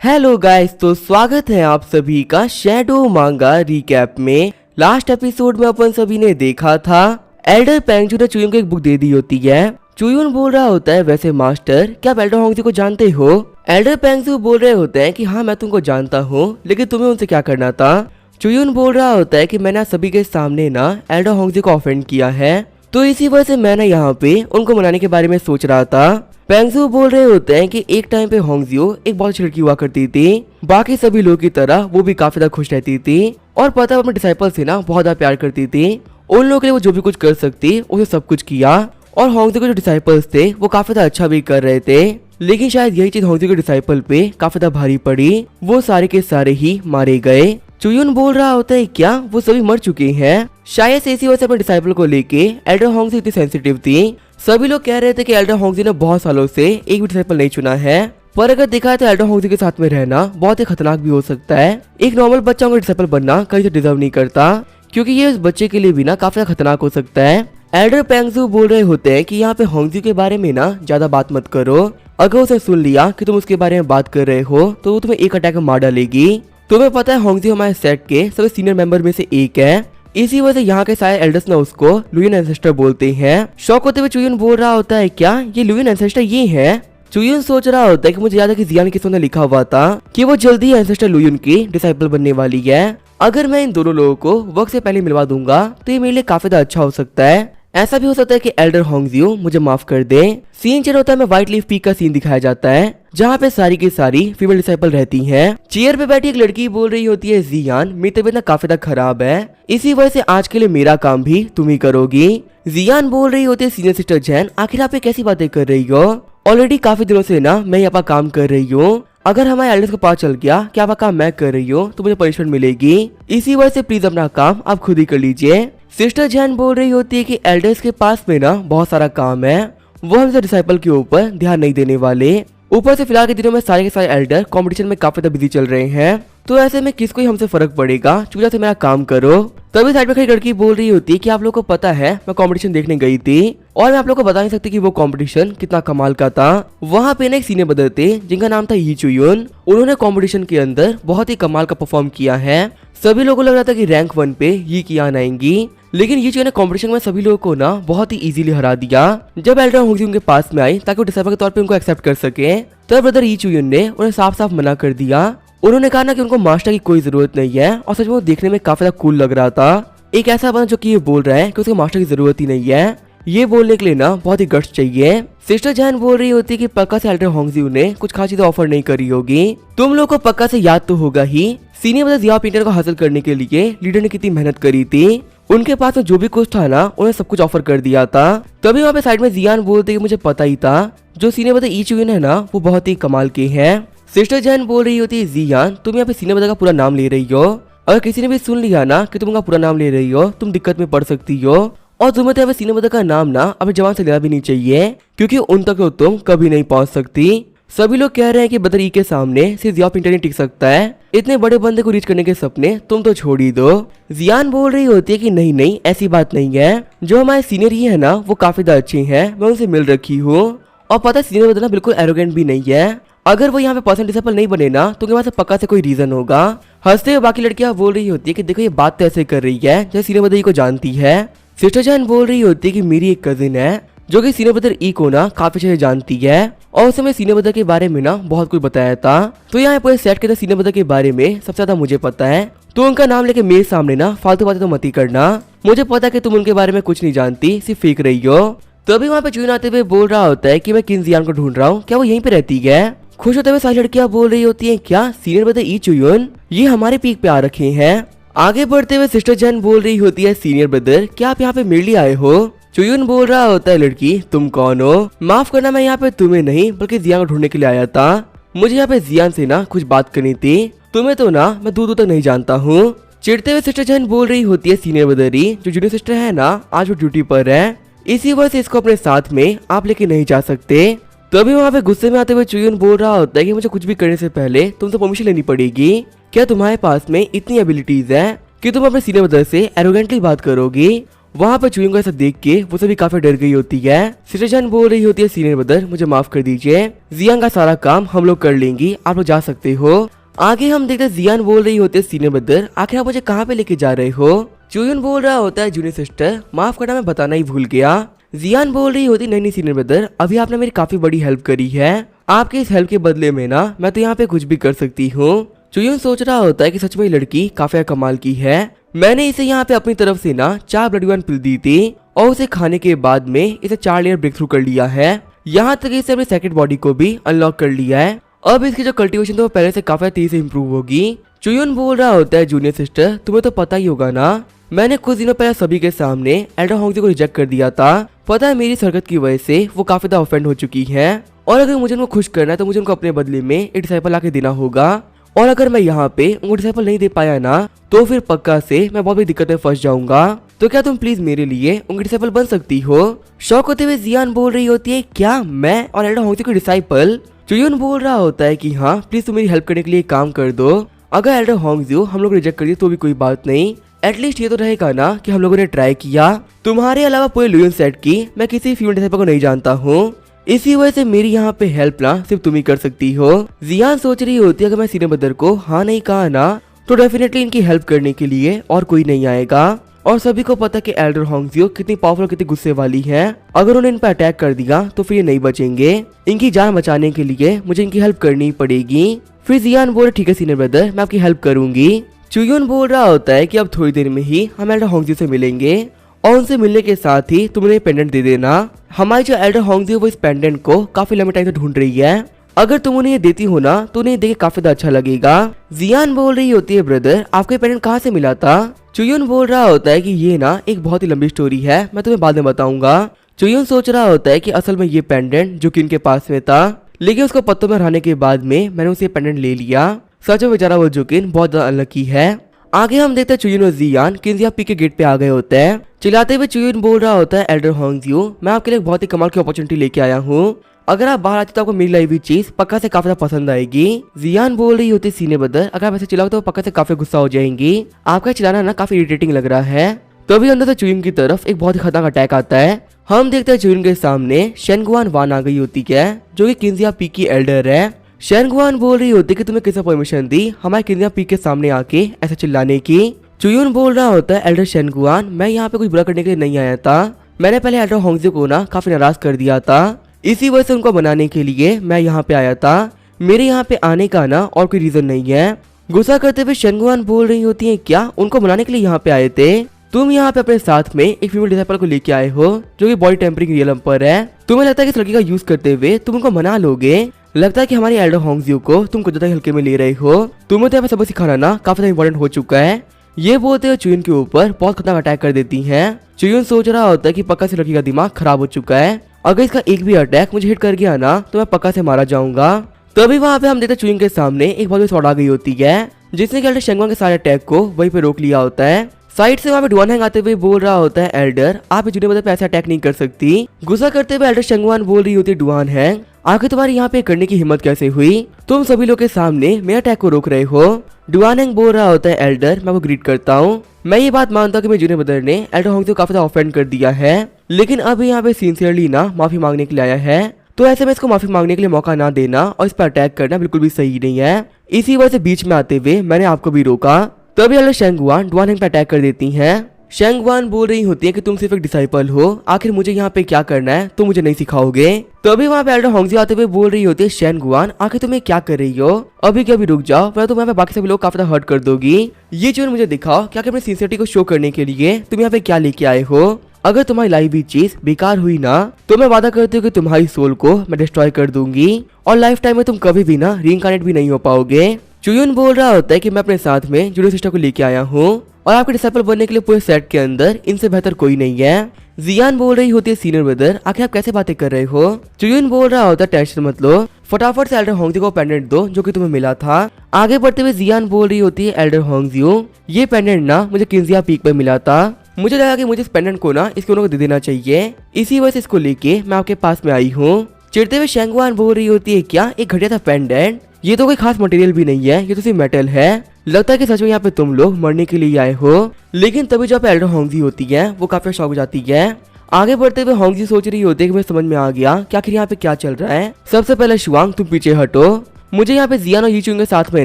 Hello guys, तो स्वागत है आप सभी का शैडो मांगा रिकैप में। लास्ट एपिसोड में अपन सभी ने देखा था एल्डर पेंगचू ने चुयुन को एक बुक दे दी होती है। चुयुन बोल रहा होता है, वैसे मास्टर क्या आप एल्डर होंगजी को जानते हो? एल्डर पेंगचू बोल रहे होते हैं कि हाँ मैं तुमको जानता हूँ, लेकिन तुम्हें उनसे क्या करना था? चुयुन बोल रहा होता है कि मैंने सभी के सामने ना एल्डर होंगजी को ऑफेंड किया है, तो इसी वजह से मैंने यहाँ पे उनको मनाने के बारे में सोच रहा था। पेंगजू बोल रहे होते हैं कि एक टाइम पे होंगजियो एक बहुत अच्छी लड़की हुआ करती थी, बाकी सभी लोगों की तरह वो भी काफी ज्यादा खुश रहती थी और पता है अपने डिसाइपल से ना बहुत ज्यादा प्यार करती थी। उन लोगों के लिए वो जो भी कुछ कर सकती उसे सब कुछ किया और होंगजियो के जो डिसाइपल्स थे वो काफी ज्यादा अच्छा भी कर रहे थे, लेकिन शायद यही चीज होंगजियो के डिसाइपल पे काफी ज्यादा भारी पड़ी। वो सारे के सारे ही मारे गए। चुयुन बोल रहा होता है क्या वो सभी मर चुके हैं? शायद इसी वजह से अपने डिसाइपल को लेके एल्डर होंगजी इतनी सेंसिटिव थी। सभी लोग कह रहे थे कि एल्डर होंगजी ने बहुत सालों से एक भी डिसाइपल नहीं चुना है, पर अगर देखा है तो एल्डर होंगजी के साथ में रहना बहुत ही खतरनाक भी हो सकता है। एक नॉर्मल बच्चा उनका डिसाइपल बनना कहीं से डिजर्व नहीं करता, क्योंकि ये उस बच्चे के लिए भी ना काफी खतरनाक हो सकता है। एल्डर पेंगजू बोल रहे होते हैं कि यहाँ पे होंगजी के बारे में ना ज्यादा बात मत करो, अगर उसे सुन लिया कि तुम उसके बारे में बात कर रहे हो तो वो तुम्हें एक अटैक में मार डालेगी। तुम्हें पता है होंगजी हमारे सेट के सबसे सीनियर मेंबर में से एक है, इसी वजह से यहाँ के सारे एल्डर्स ने उसको लुयन एंसेस्टर बोलते हैं। शौक होते हुए चुयुन बोल रहा होता है क्या ये लुयन एंसेस्टर ये है? चुयुन सोच रहा होता है कि मुझे याद है कि जियान किसने लिखा हुआ था कि वो जल्दी एंसेस्टर लुयन की डिसाइपल बनने वाली है। अगर मैं इन दोनों लोगों को वक्त से पहले मिलवा दूंगा तो ये मेरे लिए काफी ज्यादा अच्छा हो सकता है। ऐसा भी हो सकता है कि एल्डर होंगजियो मुझे माफ कर दे। सीन चल होता है में व्हाइट लीफ पीक का सीन दिखाया जाता है, जहाँ पे सारी की सारी फीमेल डिसाइपल रहती हैं। चेयर पे बैठी एक लड़की बोल रही होती है, जियान मेरी तबीयत ना काफी ज्यादा खराब है, इसी वजह से आज के लिए मेरा काम भी तुम ही करोगी। जियान बोल रही होती है, सीनियर सिस्टर जैन आखिर आप ये कैसी बातें कर रही हो? ऑलरेडी काफी दिनों से ना मैं यहाँ पर काम कर रही हूँ, अगर हमारे एल्डर्स को पता चल गया कि आपका काम मैं कर रही हूँ तो मुझे पनिशमेंट मिलेगी, इसी वजह से प्लीज अपना काम आप खुद ही कर लीजिए। सिस्टर जैन बोल रही होती है कि एल्डर्स के पास में ना बहुत सारा काम है, वो हमसे डिसाइपल के ऊपर ध्यान नहीं देने वाले। ऊपर से फिलहाल के दिनों में सारे के सारे एल्डर कंपटीशन में काफी ज्यादा बिजी चल रहे हैं, तो ऐसे में किसको ही हमसे फर्क पड़ेगा, चुपचाप से मेरा काम करो। तभी साइड में खड़ी लड़की बोल रही होती है कि आप लोग को पता है मैं कंपटीशन देखने गई थी और मैं आप लोग को बता नहीं सकती कि वो कंपटीशन कितना कमाल का था। वहाँ पे ना एक सीनियर ब्रदर थे जिनका नाम था ही चुयुन, उन्होंने कंपटीशन के अंदर बहुत ही कमाल का परफॉर्म किया है। सभी लोगों को लग रहा था कि रैंक 1 पे ही कियान आएंगी, लेकिन ये चुयुन ने कंपटीशन में सभी लोगों को ना बहुत ही इजीली हरा दिया। जब एल्डर होंगजी उनके पास में आई ताकि वो डिसाइपल के तौर पे उनको एक्सेप्ट कर सके, तब ब्रदर ही चुयुन ने उन्हें साफ साफ मना कर दिया। उन्होंने कहा ना कि उनको मास्टर की कोई जरूरत नहीं है, और सच में वो देखने में काफी ज्यादा कूल लग रहा था। एक ऐसा बंदा जो कि ये बोल रहा है कि उसको मास्टर की जरूरत ही नहीं है, ये बोलने के लिए ना बहुत ही गट्स चाहिए। सिस्टर जैन बोल रही होती है कि पक्का से एल्डर होंगजी ने कुछ खास चीजें ऑफर नहीं करी होगी। तुम लोग को पक्का से याद तो होगा ही, सीनियर ब्रदर जिया पिंटर को हासिल करने के लिए लीडर ने कितनी मेहनत करी थी, उनके पास में जो भी कुछ था ना उन्हें सब कुछ ऑफर कर दिया था। तभी वहाँ पे साइड में जियान बोलते कि मुझे पता ही था जो सीनियर ब्रदर ई चुयुन है ना वो बहुत ही कमाल के हैं। सिस्टर जैन बोल रही होती है, जियान तुम यहाँ पे सीनियर ब्रदर का पूरा नाम ले रही हो, अगर किसी ने भी सुन लिया ना कि तुम उनका पूरा नाम ले रही हो तुम दिक्कत में पड़ सकती हो, और तुम्हें तो सीनियर ब्रदर का नाम ना अपने जवान से लेना भी नहीं चाहिए, क्योंकि उन तक तो तुम कभी नहीं पहुंच सकती। सभी लोग कह रहे हैं कि ब्रदर ई के सामने सिर्फ जिया पिंटर ही टिक सकता है, इतने बड़े बंदे को रीच करने के सपने तुम तो छोड़ ही दो। जियान बोल रही होती है कि नहीं नहीं ऐसी बात नहीं है, जो हमारे सीनियर ही है ना वो काफी ज्यादा अच्छे हैं, मैं उनसे मिल रखी हूँ, और पता है सीनियर ब्रदर ना बिल्कुल एरोगेंट भी नहीं है, अगर वो यहाँ पे पर्सन डिसाइपल नहीं बने ना तो उनके पास पक्का से कोई रीजन होगा। हंसते हुए बाकी लड़कियां बोल रही होती है कि देखो ये बात तो ऐसे कर रही है जैसे सीनियर ब्रदर ई को जानती है। सिस्टर जैन बोल रही होती है कि मेरी एक कजिन है जो कि सीनियर ब्रदर ई को ना काफी अच्छे से जानती है, और उसे मैं सीनियर ब्रदर के बारे में ना बहुत कुछ बताया था, तो यहाँ पूरे सेट के अंदर सीनियर ब्रदर के बारे में सबसे ज्यादा मुझे पता है, तो उनका नाम लेके मेरे सामने ना फालतू बातें तो मत ही करना, मुझे पता है कि तुम उनके बारे में कुछ नहीं जानती, सिर्फ फेंक रही हो। तो अभी वहाँ पे चुयुन आते हुए बोल रहा होता है कि मैं किन जियान को ढूंढ रहा हूँ, क्या वो यहीं पे रहती है? खुश होते हुए सारी लड़कियां बोल रही होती हैं, क्या सीनियर ब्रदर ई चुयुन ये हमारे पीक पे आ रखे हैं। आगे बढ़ते हुए सिस्टर जैन बोल रही होती है, सीनियर ब्रदर क्या आप यहाँ पे मेरे लिए आए हो? चुयुन बोल रहा होता है, लड़की तुम कौन हो? माफ करना मैं यहाँ पे तुम्हें नहीं बल्कि जियान को ढूंढने के लिए आया था, मुझे यहाँ पे जियान से ना कुछ बात करनी थी, तुम्हें तो ना मैं दूर दूर तक नहीं जानता हूँ। चिढ़ते हुए सिस्टर जैन बोल रही होती है, सीनियर ब्रदर ई जो जूनियर सिस्टर है ना आज वो ड्यूटी पर है, इसी वजह से इसको अपने साथ में आप लेके नहीं जा सकते। तभी वहाँ पे गुस्से में आते हुए चुयुन बोल रहा होता है कि मुझे कुछ भी करने से पहले तुमसे परमिशन लेनी पड़ेगी, क्या तुम्हारे पास में इतनी एबिलिटीज है कि तुम अपने सीनियर ब्रदर से एरोगेंटली बात करोगी? वहाँ पर चुयूंग को ऐसा देख के वो सभी काफी डर गई होती है। सिस्टर जान बोल रही होती है सीनियर ब्रदर मुझे माफ कर दीजिए, जियांग का सारा काम हम लोग कर लेंगे, आप लोग जा सकते हो। आगे हम देखते हैं जियान बोल रही होती है सीनियर ब्रदर आखिर आप मुझे कहाँ पे लेके जा रहे हो। चुयून बोल रहा होता है जूनियर सिस्टर माफ करना मैं बताना ही भूल गया। जियान बोल रही होती नहीं सीनियर ब्रदर अभी आपने मेरी काफी बड़ी हेल्प करी है, आपके इस हेल्प के बदले में ना मैं तो यहाँ पे कुछ भी कर सकती हूँ। चुयून सोच रहा होता है कि सच में ये लड़की काफी कमाल की है, मैंने इसे यहाँ पे अपनी तरफ से ना 4 ब्लड वन पिल दी थी और उसे खाने के बाद में इसे 4 लेयर ब्रेक थ्रू कर लिया है, यहाँ तक इसे अपनी सेकंड बॉडी को भी अनलॉक कर लिया है। अब इसकी जो कल्टीवेशन तो वो पहले से काफी तेजी से इम्प्रूव होगी। चुयून बोल रहा होता है जूनियर सिस्टर तुम्हें तो पता ही होगा ना मैंने कुछ दिनों पहले सभी के सामने एल्डर होंगजी को रिजेक्ट कर दिया था, पता है मेरी हरकत की वजह से वो काफी ज्यादा ऑफेंड हो चुकी है और अगर मुझे उनको खुश करना है तो मुझे उनको अपने बदले में एक डिसाइपल आके देना होगा और अगर मैं यहाँ पे उनको डिसाइपल नहीं दे पाया ना तो फिर पक्का से मैं बहुत बड़ी दिक्कत में फंस जाऊंगा, तो क्या तुम प्लीज मेरे लिए उनकी डिसाइपल बन सकती हो। शौक होते हुए जियान बोल रही होती है क्या मैं और एल्डर होंगजी को डिसाइपल। चुयून बोल रहा होता है कि हाँ प्लीज तुम मेरी हेल्प करने के लिए काम कर दो, अगर एल्डर होंगजी हम लोग रिजेक्ट कर दिए तो भी कोई बात नहीं, एटलीस्ट ये तो रहेगा ना कि हम लोगों ने ट्राई किया, तुम्हारे अलावा पूरे लुयन सेट की मैं किसी फीमेल डिसाइपल को नहीं जानता हूँ, इसी वजह से मेरी यहाँ पे हेल्प ना सिर्फ तुम ही कर सकती हो। जियान सोच रही होती है अगर मैं सीनियर ब्रदर को हाँ नहीं कहा ना तो डेफिनेटली इनकी हेल्प करने के लिए और कोई नहीं आएगा और सभी को पता कि एल्डर होंगजियो कितनी पावरफुल कितनी गुस्से वाली है, अगर उन्हें इन पर अटैक कर दिया तो फिर ये नहीं बचेंगे, इनकी जान बचाने के लिए मुझे इनकी हेल्प करनी पड़ेगी। फिर जियान बोले ठीक है सीनियर ब्रदर मैं आपकी हेल्प करूंगी। चुयून बोल रहा होता है कि अब थोड़ी देर में ही हम एल्डर होंगजियो से मिलेंगे और उनसे मिलने के साथ ही तुम उन्हें पेंडेंट दे देना, हमारी जो एल्डर होंगजियो वो इस पेंडेंट को काफी लंबे टाइम से ढूंढ रही है, अगर तुम उन्हें ये देती हो ना तो उन्हें देख काफी अच्छा लगेगा। जियान बोल रही होती है ब्रदर आपको ये पेंडेंट कहाँ से मिला था। चुयून बोल रहा होता है कि ये ना एक बहुत ही लंबी स्टोरी है मैं तुम्हें बाद में बताऊंगा। चुयून सोच रहा होता है कि असल में ये पेंडेंट जो कि इनके पास में था लेकिन उसको पत्तों में हराने के बाद में मैंने उसे पेंडेंट ले लिया, सच में बेचारा वो जुकिन बहुत ज्यादा अनलकी है। आगे हम देखते हैं चुयून और जियान किंजिया पी के गेट पे आ गए होते हैं। चिल्लाते हुए चुयून बोल रहा होता है एल्डर होंगजियो मैं आपके लिए बहुत ही कमाल की अपॉर्चुनिटी लेके आया हूँ, अगर आप बाहर आते तो आपको मेरी लाई हुई चीज पक्का से काफी पसंद आएगी। जियान बोल रही होती सीनियर ब्रदर अगर आप ऐसे चिल्लाओ तो पक्का से काफी गुस्सा हो जाएंगी, आपका चिल्लाना ना काफी इरिटेटिंग लग रहा है। तभी अंदर से चुयून की तरफ एक बहुत ही खतरनाक अटैक आता है। हम देखते हैं चुयून के सामने शेनगुआन वान आ गई होती है जो कि किंजिया पी की एल्डर है। शेनगुआन बोल रही होती है कि तुम्हें किसने परमिशन दी हमारे किंजिया पी के सामने आके ऐसा चिल्लाने की। चुयून बोल रहा होता है एल्डर शेनगुआन मैं यहाँ पे कुछ बुरा करने के लिए नहीं आया था, मैंने पहले एल्डर होंगजियो को ना काफी नाराज कर दिया था, इसी वजह से उनको मनाने के लिए मैं यहाँ पे आया था, मेरे यहाँ पे आने का ना और कोई रीजन नहीं है। गुस्सा करते हुए शेनगुआन बोल रही होती है क्या उनको मनाने के लिए यहाँ पे आए थे, तुम यहाँ पे अपने साथ में एक फीमेल डिसाइपल को लेके आए हो जो कि बॉडी टेम्परिंग रियलम पर है, तुम्हें लगता है कि इस लड़की का यूज करते हुए तुम उनको मना लोगे, लगता है कि हमारी एल्डर होंगजियो को तुम कुछ ज्यादा हल्के में ले रहे हो, तुम्हें तो यहाँ पे सबक सिखाना ना काफी इंपॉर्टेंट हो चुका है। ये बोलते हुए चुयून के ऊपर बहुत खतरनाक अटैक कर देती हैं। चुयून सोच रहा होता है कि पक्का से लड़की का दिमाग खराब हो चुका है, अगर इसका एक भी अटैक मुझे हिट कर गया ना तो मैं पक्का से मारा जाऊंगा। तभी वहाँ पे हम देखते चुयून के सामने एक बहुत बड़ी शॉट आ गई होती है जिसने कि एल्डर शेंगवान के सारे अटैक को वहीं पे रोक लिया होता है। साइड से वहाँ पे डुआनहैंग आते हुए बोल रहा होता है एल्डर आप जूनियर ब्रदर पे ऐसे अटैक नहीं कर सकती। गुस्सा करते हुए एल्डर शेंगवान बोल रही होती है डुआनहैंग आखिर तुम्हारी यहाँ पे करने की हिम्मत कैसे हुई, तुम सभी लोग के सामने मेरा अटैक को रोक रहे हो। डुआनहैंग बोल रहा होता है एल्डर मैं वो ग्रीट करता हूँ, मैं ये बात मानता हूँ कि मेरे जूनियर ब्रदर ने एल्डर होंगजियो को काफी ज्यादा ऑफेंड कर दिया है, लेकिन अभी यहाँ पे सिंसियरली ना माफी मांगने के लिए आया है, तो ऐसे में इसको माफी मांगने के लिए मौका ना देना और इस पर अटैक करना बिल्कुल भी सही नहीं है, इसी वजह से बीच में आते हुए मैंने आपको भी रोका। तभी एल्डर शेंगवान डुआनहैंग पे अटैक कर देती हैं। शेंगवान बोल रही होती है कि तुम सिर्फ एक डिसाइपल हो, आखिर मुझे यहाँ पे क्या करना है तुम मुझे नहीं सिखाओगे। तभी वहाँ पे एल्डर होंगजियो आते हुए बोल रही होती है शेंगवान आखिर तुम्हें क्या कर रही हो, अभी क्या अभी रुक जाओ वरना तुम यहाँ पे बाकी सभी लोग काफी हर्ट कर दोगी। ये चीज मुझे दिखाओ क्या अपनी सिंसियरिटी को शो करने के लिए तुम यहाँ पे क्या लेके आए हो, अगर तुम्हारी लाई हुई चीज बेकार हुई ना तो मैं वादा करती हूँ कि तुम्हारी सोल को मैं डिस्ट्रॉय कर दूंगी और लाइफ टाइम में तुम कभी भी ना रीइंकार्नेट भी नहीं हो पाओगे। चुयून बोल रहा होता है कि मैं अपने साथ में जूनियर सिस्टर को लेके आया हूँ और आपके डिसाइपल बनने के लिए पूरे सेट के अंदर इनसे बेहतर कोई नहीं है। जियान बोल रही होती है सीनियर ब्रदर आखिर आप कैसे बातें कर रहे हो। चुयून बोल रहा होता है टेंशन मत लो, फटाफट से एल्डर होंगजियो को पेंडेंट दो जो कि तुम्हें मिला था। आगे बढ़ते हुए जियान बोल रही होती है एल्डर होंगजियो ये पेंडेंट ना मुझे किंजिया पीक पर मिला था, मुझे लगा कि मुझे इस पेंडेंट को ना इसके को दे देना चाहिए, इसी वजह से इसको लेके मैं आपके पास में आई हूँ। चिढ़ते हुए शेंगवान बोल रही होती है क्या एक घटिया था पेंडेंट, ये तो कोई खास मटेरियल भी नहीं है, ये तो सिर्फ मेटल है। लगता है कि सच में यहाँ पे तुम लोग मरने के लिए आए हो। लेकिन तभी जो एल्डर होंगजी होती है वो काफी शॉक हो जाती है। आगे बढ़ते हुए होंगजी सोच रही होती है कि मुझे समझ में आ गया कि आखिर यहाँ पे क्या चल रहा है। सबसे पहले शुआंग तुम पीछे हटो, मुझे यहाँ पे जियान और यीचुंग के साथ में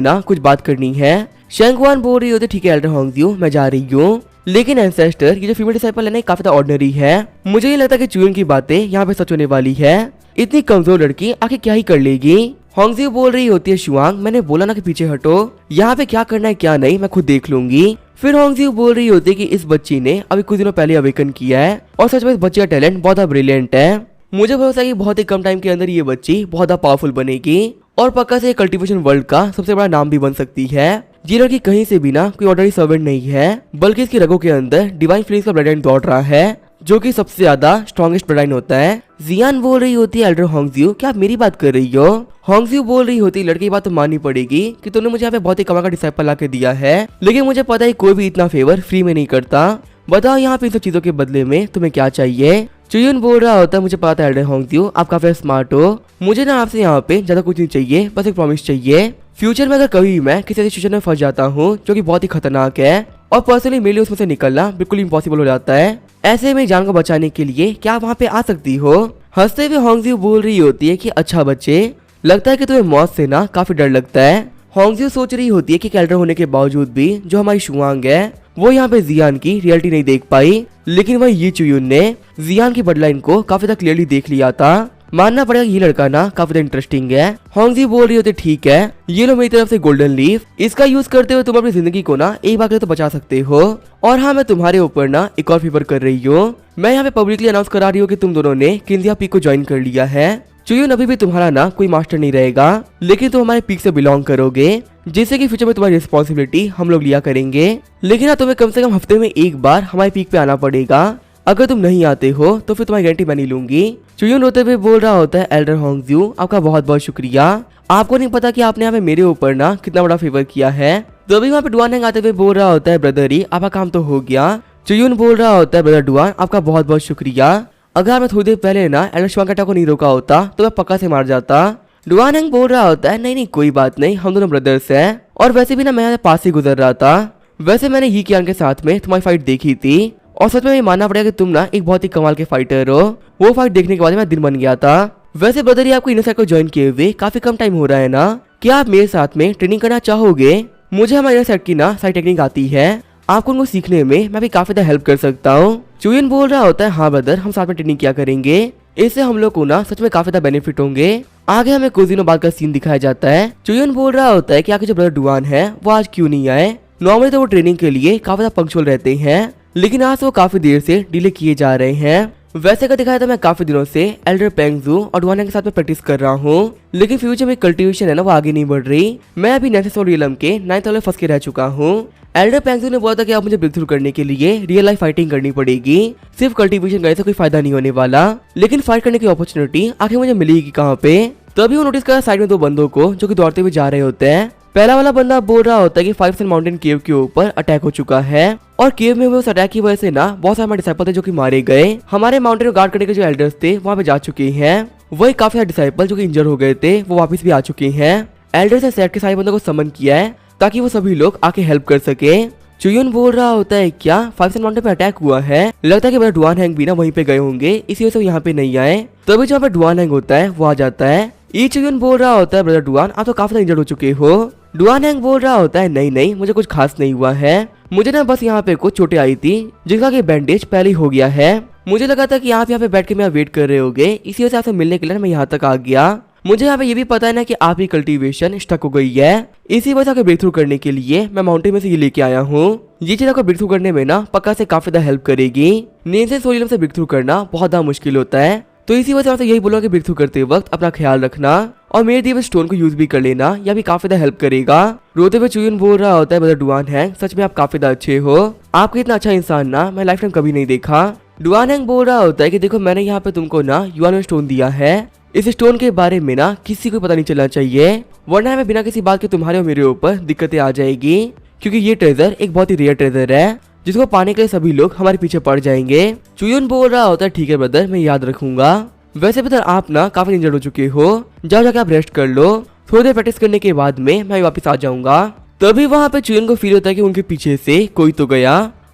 ना कुछ बात करनी है। शेंगवान बोल रही होती ठीक है एल्डर होंगजी मैं जा रही हूँ। लेकिन एंसेस्टर ये जो फीमेल डिसाइपल है ना काफी ज्यादा ऑर्डिनरी है। मुझे नहीं लगता कि चुयुन की बातें यहाँ पे सच होने वाली है। इतनी कमजोर लड़की आखिर क्या ही कर लेगी। होंगजी बोल रही होती है शुआंग मैंने बोला ना कि पीछे हटो, यहाँ पे क्या करना है क्या नहीं मैं खुद देख लूंगी। फिर होंगजी बोल रही होती है कि इस बच्ची ने अभी कुछ दिनों पहले अवेकन किया है और सच में इस बच्ची का टैलेंट बहुत ब्रिलियंट है। मुझे भरोसा है कि बहुत ही कम टाइम के अंदर ये बच्ची बहुत पावरफुल बनेगी और पक्का से कल्टीवेशन वर्ल्ड का सबसे बड़ा नाम भी बन सकती है। ये लड़की कहीं से भी ना कोई ऑर्डनरी सर्वेंट नहीं है, बल्कि इसकी रगों के अंदर डिवाइन फीलिंग्स का ब्लड लाइन दौड़ रहा है, जो कि सबसे ज्यादा स्ट्रॉन्गेस्ट ब्लड लाइन होता है। जियान बोल रही होती है एल्डर होंगजी क्या आप मेरी बात कर रही हो? होंगजी बोल रही होती लड़की की बात तो माननी पड़ेगी कि तुमने मुझे यहाँ पे बहुत ही कमाल का डिसाइपल ला के दिया है, लेकिन मुझे पता है कोई भी इतना फेवर फ्री में नहीं करता। बताओ यहाँ पे इन सब चीजों के बदले में तुम्हें क्या चाहिए? चुयुन बोल रहा होता है मुझे पता है एल्डर होंगजी आप काफी स्मार्ट हो, मुझे ना आपसे यहाँ पे ज्यादा कुछ नहीं चाहिए, बस एक प्रॉमिस चाहिए। फ्यूचर में अगर कभी मैं किसी ऐसी सिचुएशन में फंस जाता हूँ जो कि बहुत ही खतरनाक है और पर्सनली मेरे लिए उसमें से निकलना बिल्कुल इम्पॉसिबल हो जाता है, ऐसे में जान को बचाने के लिए क्या आप वहाँ पे आ सकती हो? हंसते हुए होंगजी बोल रही होती है कि अच्छा बच्चे, लगता है कि तुम्हें मौत से ना काफी डर लगता है। होंगजी सोच रही होती है कि कैल्डर होने के बावजूद भी जो हमारी शुआंग है वो यहाँ पे जियान की रियलिटी नहीं देख पाई, लेकिन वही ये चुयुन ने जियान की ब्लडलाइन को काफी ज्यादा क्लियरली देख लिया था। मानना पड़ेगा ये लड़का ना काफी ज्यादा इंटरेस्टिंग है। होंगजी बोल रही होती ठीक है ये लो मेरी तरफ से गोल्डन लीफ, इसका यूज करते हुए तुम अपनी जिंदगी को ना एक बार के लिए तो बचा सकते हो। और हाँ मैं तुम्हारे ऊपर ना एक और फेवर कर रही हूँ, मैं यहाँ पे पब्लिकली अनाउंस करा रही हूँ कि तुम दोनों ने किंजिया पीक को ज्वाइन कर लिया है। चुयुन अभी भी तुम्हारा ना कोई मास्टर नहीं रहेगा, लेकिन तुम हमारे पीक से बिलोंग करोगे, जिससे कि फ्यूचर में तुम्हारी रिस्पॉन्सिबिलिटी हम लोग लिया करेंगे। लेकिन तुम्हें कम से कम हफ्ते में एक बार हमारे पीक पे आना पड़ेगा, अगर तुम नहीं आते हो तो फिर तुम्हारी गारंटी मैं नहीं लूंगी। चुयुन रोते हुए बोल रहा होता है एल्डर होंगजी आपका बहुत बहुत शुक्रिया, आपको नहीं पता कि आपने यहाँ पे मेरे ऊपर ना कितना बड़ा फेवर किया है। तो अभी वहाँ पे डुआन आते हुए बोल रहा होता है ब्रदर ही आपका काम तो हो गया। चुयुन बोल रहा होता है ब्रदर डुआन आपका बहुत बहुत शुक्रिया, अगर मैं थोड़ी देर पहले ना एल्डर शुआंग को नहीं रोका होता तो मैं पक्का से मार जाता। डुआन बोल रहा होता है नहीं नहीं कोई बात नहीं, हम दोनों ब्रदर्स हैं और वैसे भी ना मैं यहाँ पास ही गुजर रहा था, वैसे मैंने ही कियान के साथ में तुम्हारी फाइट देखी थी और सच में ये मानना पड़ेगा कि तुम ना एक बहुत ही कमाल के फाइटर हो। वो फाइट देखने के बाद मैं दिन बन गया था। वैसे ब्रदर आपको इनर साइड को ज्वाइन किए हुए काफी कम टाइम हो रहा है ना, क्या आप मेरे साथ में ट्रेनिंग करना चाहोगे? मुझे हमारे इनर साइड की ना साइड टेक्निक आती है, आपको उनको सीखने में मैं भी काफी ज्यादा हेल्प कर सकता हूँ। चुयुन बोल रहा होता है हाँ ब्रदर हम साथ में ट्रेनिंग किया करेंगे, इससे हम लोग को ना सच में काफी ज्यादा बेनिफिट होंगे। आगे हमें कुछ दिनों बाद का सीन दिखाया जाता है। चुयुन बोल रहा होता है कि आगे जो ब्रदर डुआन है वो आज क्यों नहीं आए। नॉर्मली तो वो ट्रेनिंग के लिए काफी ज्यादा पंक्चुअल रहते हैं, लेकिन आज वो काफी देर से डिले किए जा रहे हैं। वैसे का दिखाया था मैं काफी दिनों से एल्डर पेंगजू और डुआन के साथ में प्रैक्टिस कर रहा हूँ, लेकिन फ्यूचर में कल्टीवेशन है ना वो आगे नहीं बढ़ रही। मैं अभी नेक्सस और रियलम के 9th लेवल में फंस के रह चुका हूँ। एल्डर पेंगजू ने बोला था कि अब मुझे ब्रेक थ्रू करने के लिए रियल लाइफ फाइटिंग करनी पड़ेगी, सिर्फ कल्टीवेशन करने से कोई फायदा नहीं होने वाला, लेकिन फाइट करने की अपॉर्चुनिटी आखिर मुझे मिलेगी कहाँ पे? तभी वो नोटिस करा साइड में दो बंदों को जो कि दौड़ते हुए जा रहे होते हैं। पहला वाला बंदा बोल रहा होता है कि 5 माउंटेन केव के ऊपर अटैक हो चुका है और केव में हुए उस अटैक की वजह से ना बहुत सारे डिसाइपल थे जो कि मारे गए। हमारे माउंटेन को गार्ड करने के जो एल्डर्स थे वहाँ पे जा चुके हैं, वही काफी सारे डिसाइपल जो कि इंजर हो गए थे वो वापस भी आ चुके हैं। एल्डर्स ने सेट के सारे बंदों को समन किया है ताकि वो सभी लोग आके हेल्प कर सके। चुयुन बोल रहा होता है क्या 5 माउंटेन पे अटैक हुआ है, लगता है कि मेरा डुआन हैंग भी ना वहीं पे गए होंगे, इसी वजह से यहाँ पे नहीं आए। तभी जहाँ पे डुआन हैंग होता है वो आ जाता है। ई चुयुन बोल रहा होता है ब्रदर डुआन आप तो काफी इंजर्ड हो चुके हो। डुआन हैंग बोल रहा होता है नहीं नहीं मुझे कुछ खास नहीं हुआ है, मुझे ना बस यहाँ पे कुछ चोटें आई थी जिसका कि बैंडेज पहले ही हो गया है। मुझे लगा था कि आप यहाँ पे बैठ के मेरा वेट कर रहे होगे, इसी वजह से आपसे मिलने के लिए मैं यहाँ तक आ गया। मुझे यहाँ पे ये भी पता है ना कि आप ही कल्टीवेशन स्टक हो गई है, इसी वजह से ब्रेक थ्रू करने के लिए मैं माउंटेन में से ये लेके आया हूँ। ये चीज आपको ब्रेक थ्रू करने में ना पक्का से काफी ज्यादा हेल्प करेगी। नेम से सोलियम से ब्रेक थ्रू करना बहुत ज्यादा मुश्किल होता है, तो इसी वजह से आपसे यही बोलूंगा कि ब्रेक थ्रू करते वक्त अपना ख्याल रखना और मेरे दिए हुए स्टोन को यूज भी कर लेना, यह भी काफी ज्यादा हेल्प करेगा। रोते हुए चुयुन बोल रहा होता है ब्रदर डुआन हैंग सच में आप काफी ज्यादा अच्छे हो, आपको इतना अच्छा इंसान ना मैं लाइफ टाइम कभी नहीं देखा। डुआन हैंग बोल रहा होता है कि देखो मैंने यहाँ पे तुमको ना युआन स्टोन दिया है, इस स्टोन के बारे में ना किसी को पता नहीं चलना चाहिए, वरना हमें बिना किसी बात के तुम्हारे और मेरे ऊपर दिक्कतें आ जाएगी, क्योंकि ये ट्रेजर एक बहुत ही रेयर ट्रेजर है जिसको पाने के लिए सभी लोग हमारे पीछे पड़ जाएंगे। चुयुन बोल रहा होता है ठीक है ब्रदर मैं याद रखूंगा। वैसे ब्रदर आप ना काफी इंजर्ड हो चुके हो, जाओ जाके आप रेस्ट कर लो थोड़ी देर प्रैक्टिस करने के बाद में मैं वापस आ जाऊंगा। तभी वहाँ पे चुयन को फील होता है कि उनके पीछे से कोई तो गया।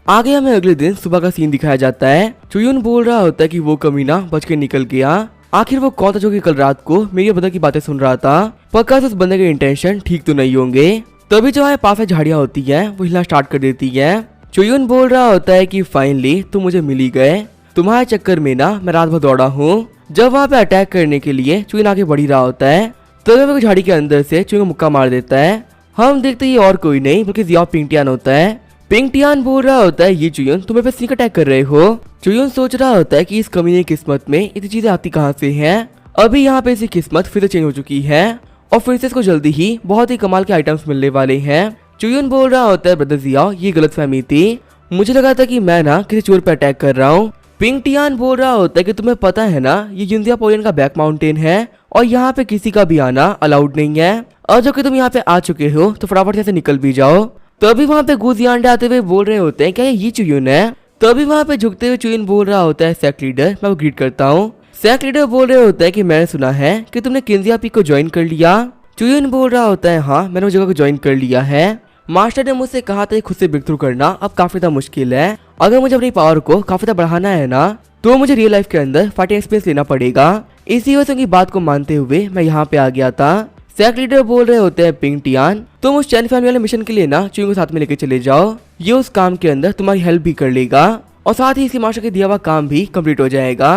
आगे हमें अगले दिन सुबह का सीन दिखाया जाता है। चुयन बोल रहा होता है कि वो कमीना बच के निकल गया। आखिर वो कौन था जो कि कल रात को मेरे बंदर की बातें सुन रहा था? पक्का से उस बंदे के इंटेंशन ठीक तो नहीं होंगे। तभी जो हमारे पास में झाड़ियाँ होती है वो हिलना स्टार्ट कर देती है। चुयन बोल रहा होता है कि फाइनली तुम मुझे मिल ही गए, तुम्हारे चक्कर में ना मैं रात भर दौड़ा हूँ। जब वहाँ पे अटैक करने के लिए चुयन आगे बढ़ ही रहा होता है तभी वो झाड़ी के अंदर से चुयन को मुक्का मार देता है। हम देखते ही और कोई नहीं बल्कि जिया पिंगटियान होता है। पिंगटियान बोल रहा होता है ये चुयन तुम्हें पे स्नीक अटैक कर रहे हो। चुयन सोच रहा होता है कि इस कमीने की किस्मत में इतनी चीजें आती कहाँ से हैं। अभी यहाँ पे इसकी किस्मत फिर से चेंज हो चुकी है और फिर से इसको जल्दी ही बहुत ही कमाल के आइटम्स मिलने वाले हैं। चुयन बोल रहा होता है ब्रदर जिया ये गलतफहमी थी, मुझे लगा था कि मैं ना किसी चोर पे अटैक कर रहा हूँ। पिंगटियान बोल रहा होता है कि तुम्हें पता है ना ये युंजिया पोलियन का बैक माउंटेन है और यहाँ पे किसी का भी आना अलाउड नहीं है, और जो कि तुम यहाँ पे आ चुके हो तो फटाफट से निकल भी जाओ। तभी वहाँ पे गुजियांडे आते हुए बोल रहे होते हैं क्या ये चुयन है? तभी वहाँ पे झुकते हुए चुयन बोल रहा होता है सेक्ट लीडर मैं वो ग्रीट करता हूँ। सेक्ट लीडर बोल रहे होता है कि मैंने सुना है कि तुमने किंजिया पी को ज्वाइन कर लिया। चुयन बोल रहा होता है हाँ मैंने उस जगह को ज्वाइन कर लिया है। मास्टर ने मुझसे कहा था खुद से ब्रेक थ्रू करना अब काफी ज्यादा मुश्किल है। अगर मुझे अपनी पावर को काफी ज्यादा बढ़ाना है ना तो मुझे रियल लाइफ के अंदर फाइटिंग एक्सपीरियंस लेना पड़ेगा। इसी वजह से उनकी बात को मानते हुए मैं यहाँ पे आ गया था। सेक्ट लीडर बोल रहे होते हैं पिंगटियान तुम उस चैन फैमिली वाले मिशन के लिए ना चुयन को साथ में लेके चले जाओ, ये उस काम के अंदर तुम्हारी हेल्प भी कर लेगा और साथ ही इसके मास्टर के दिया हुआ काम भी कंप्लीट हो जाएगा।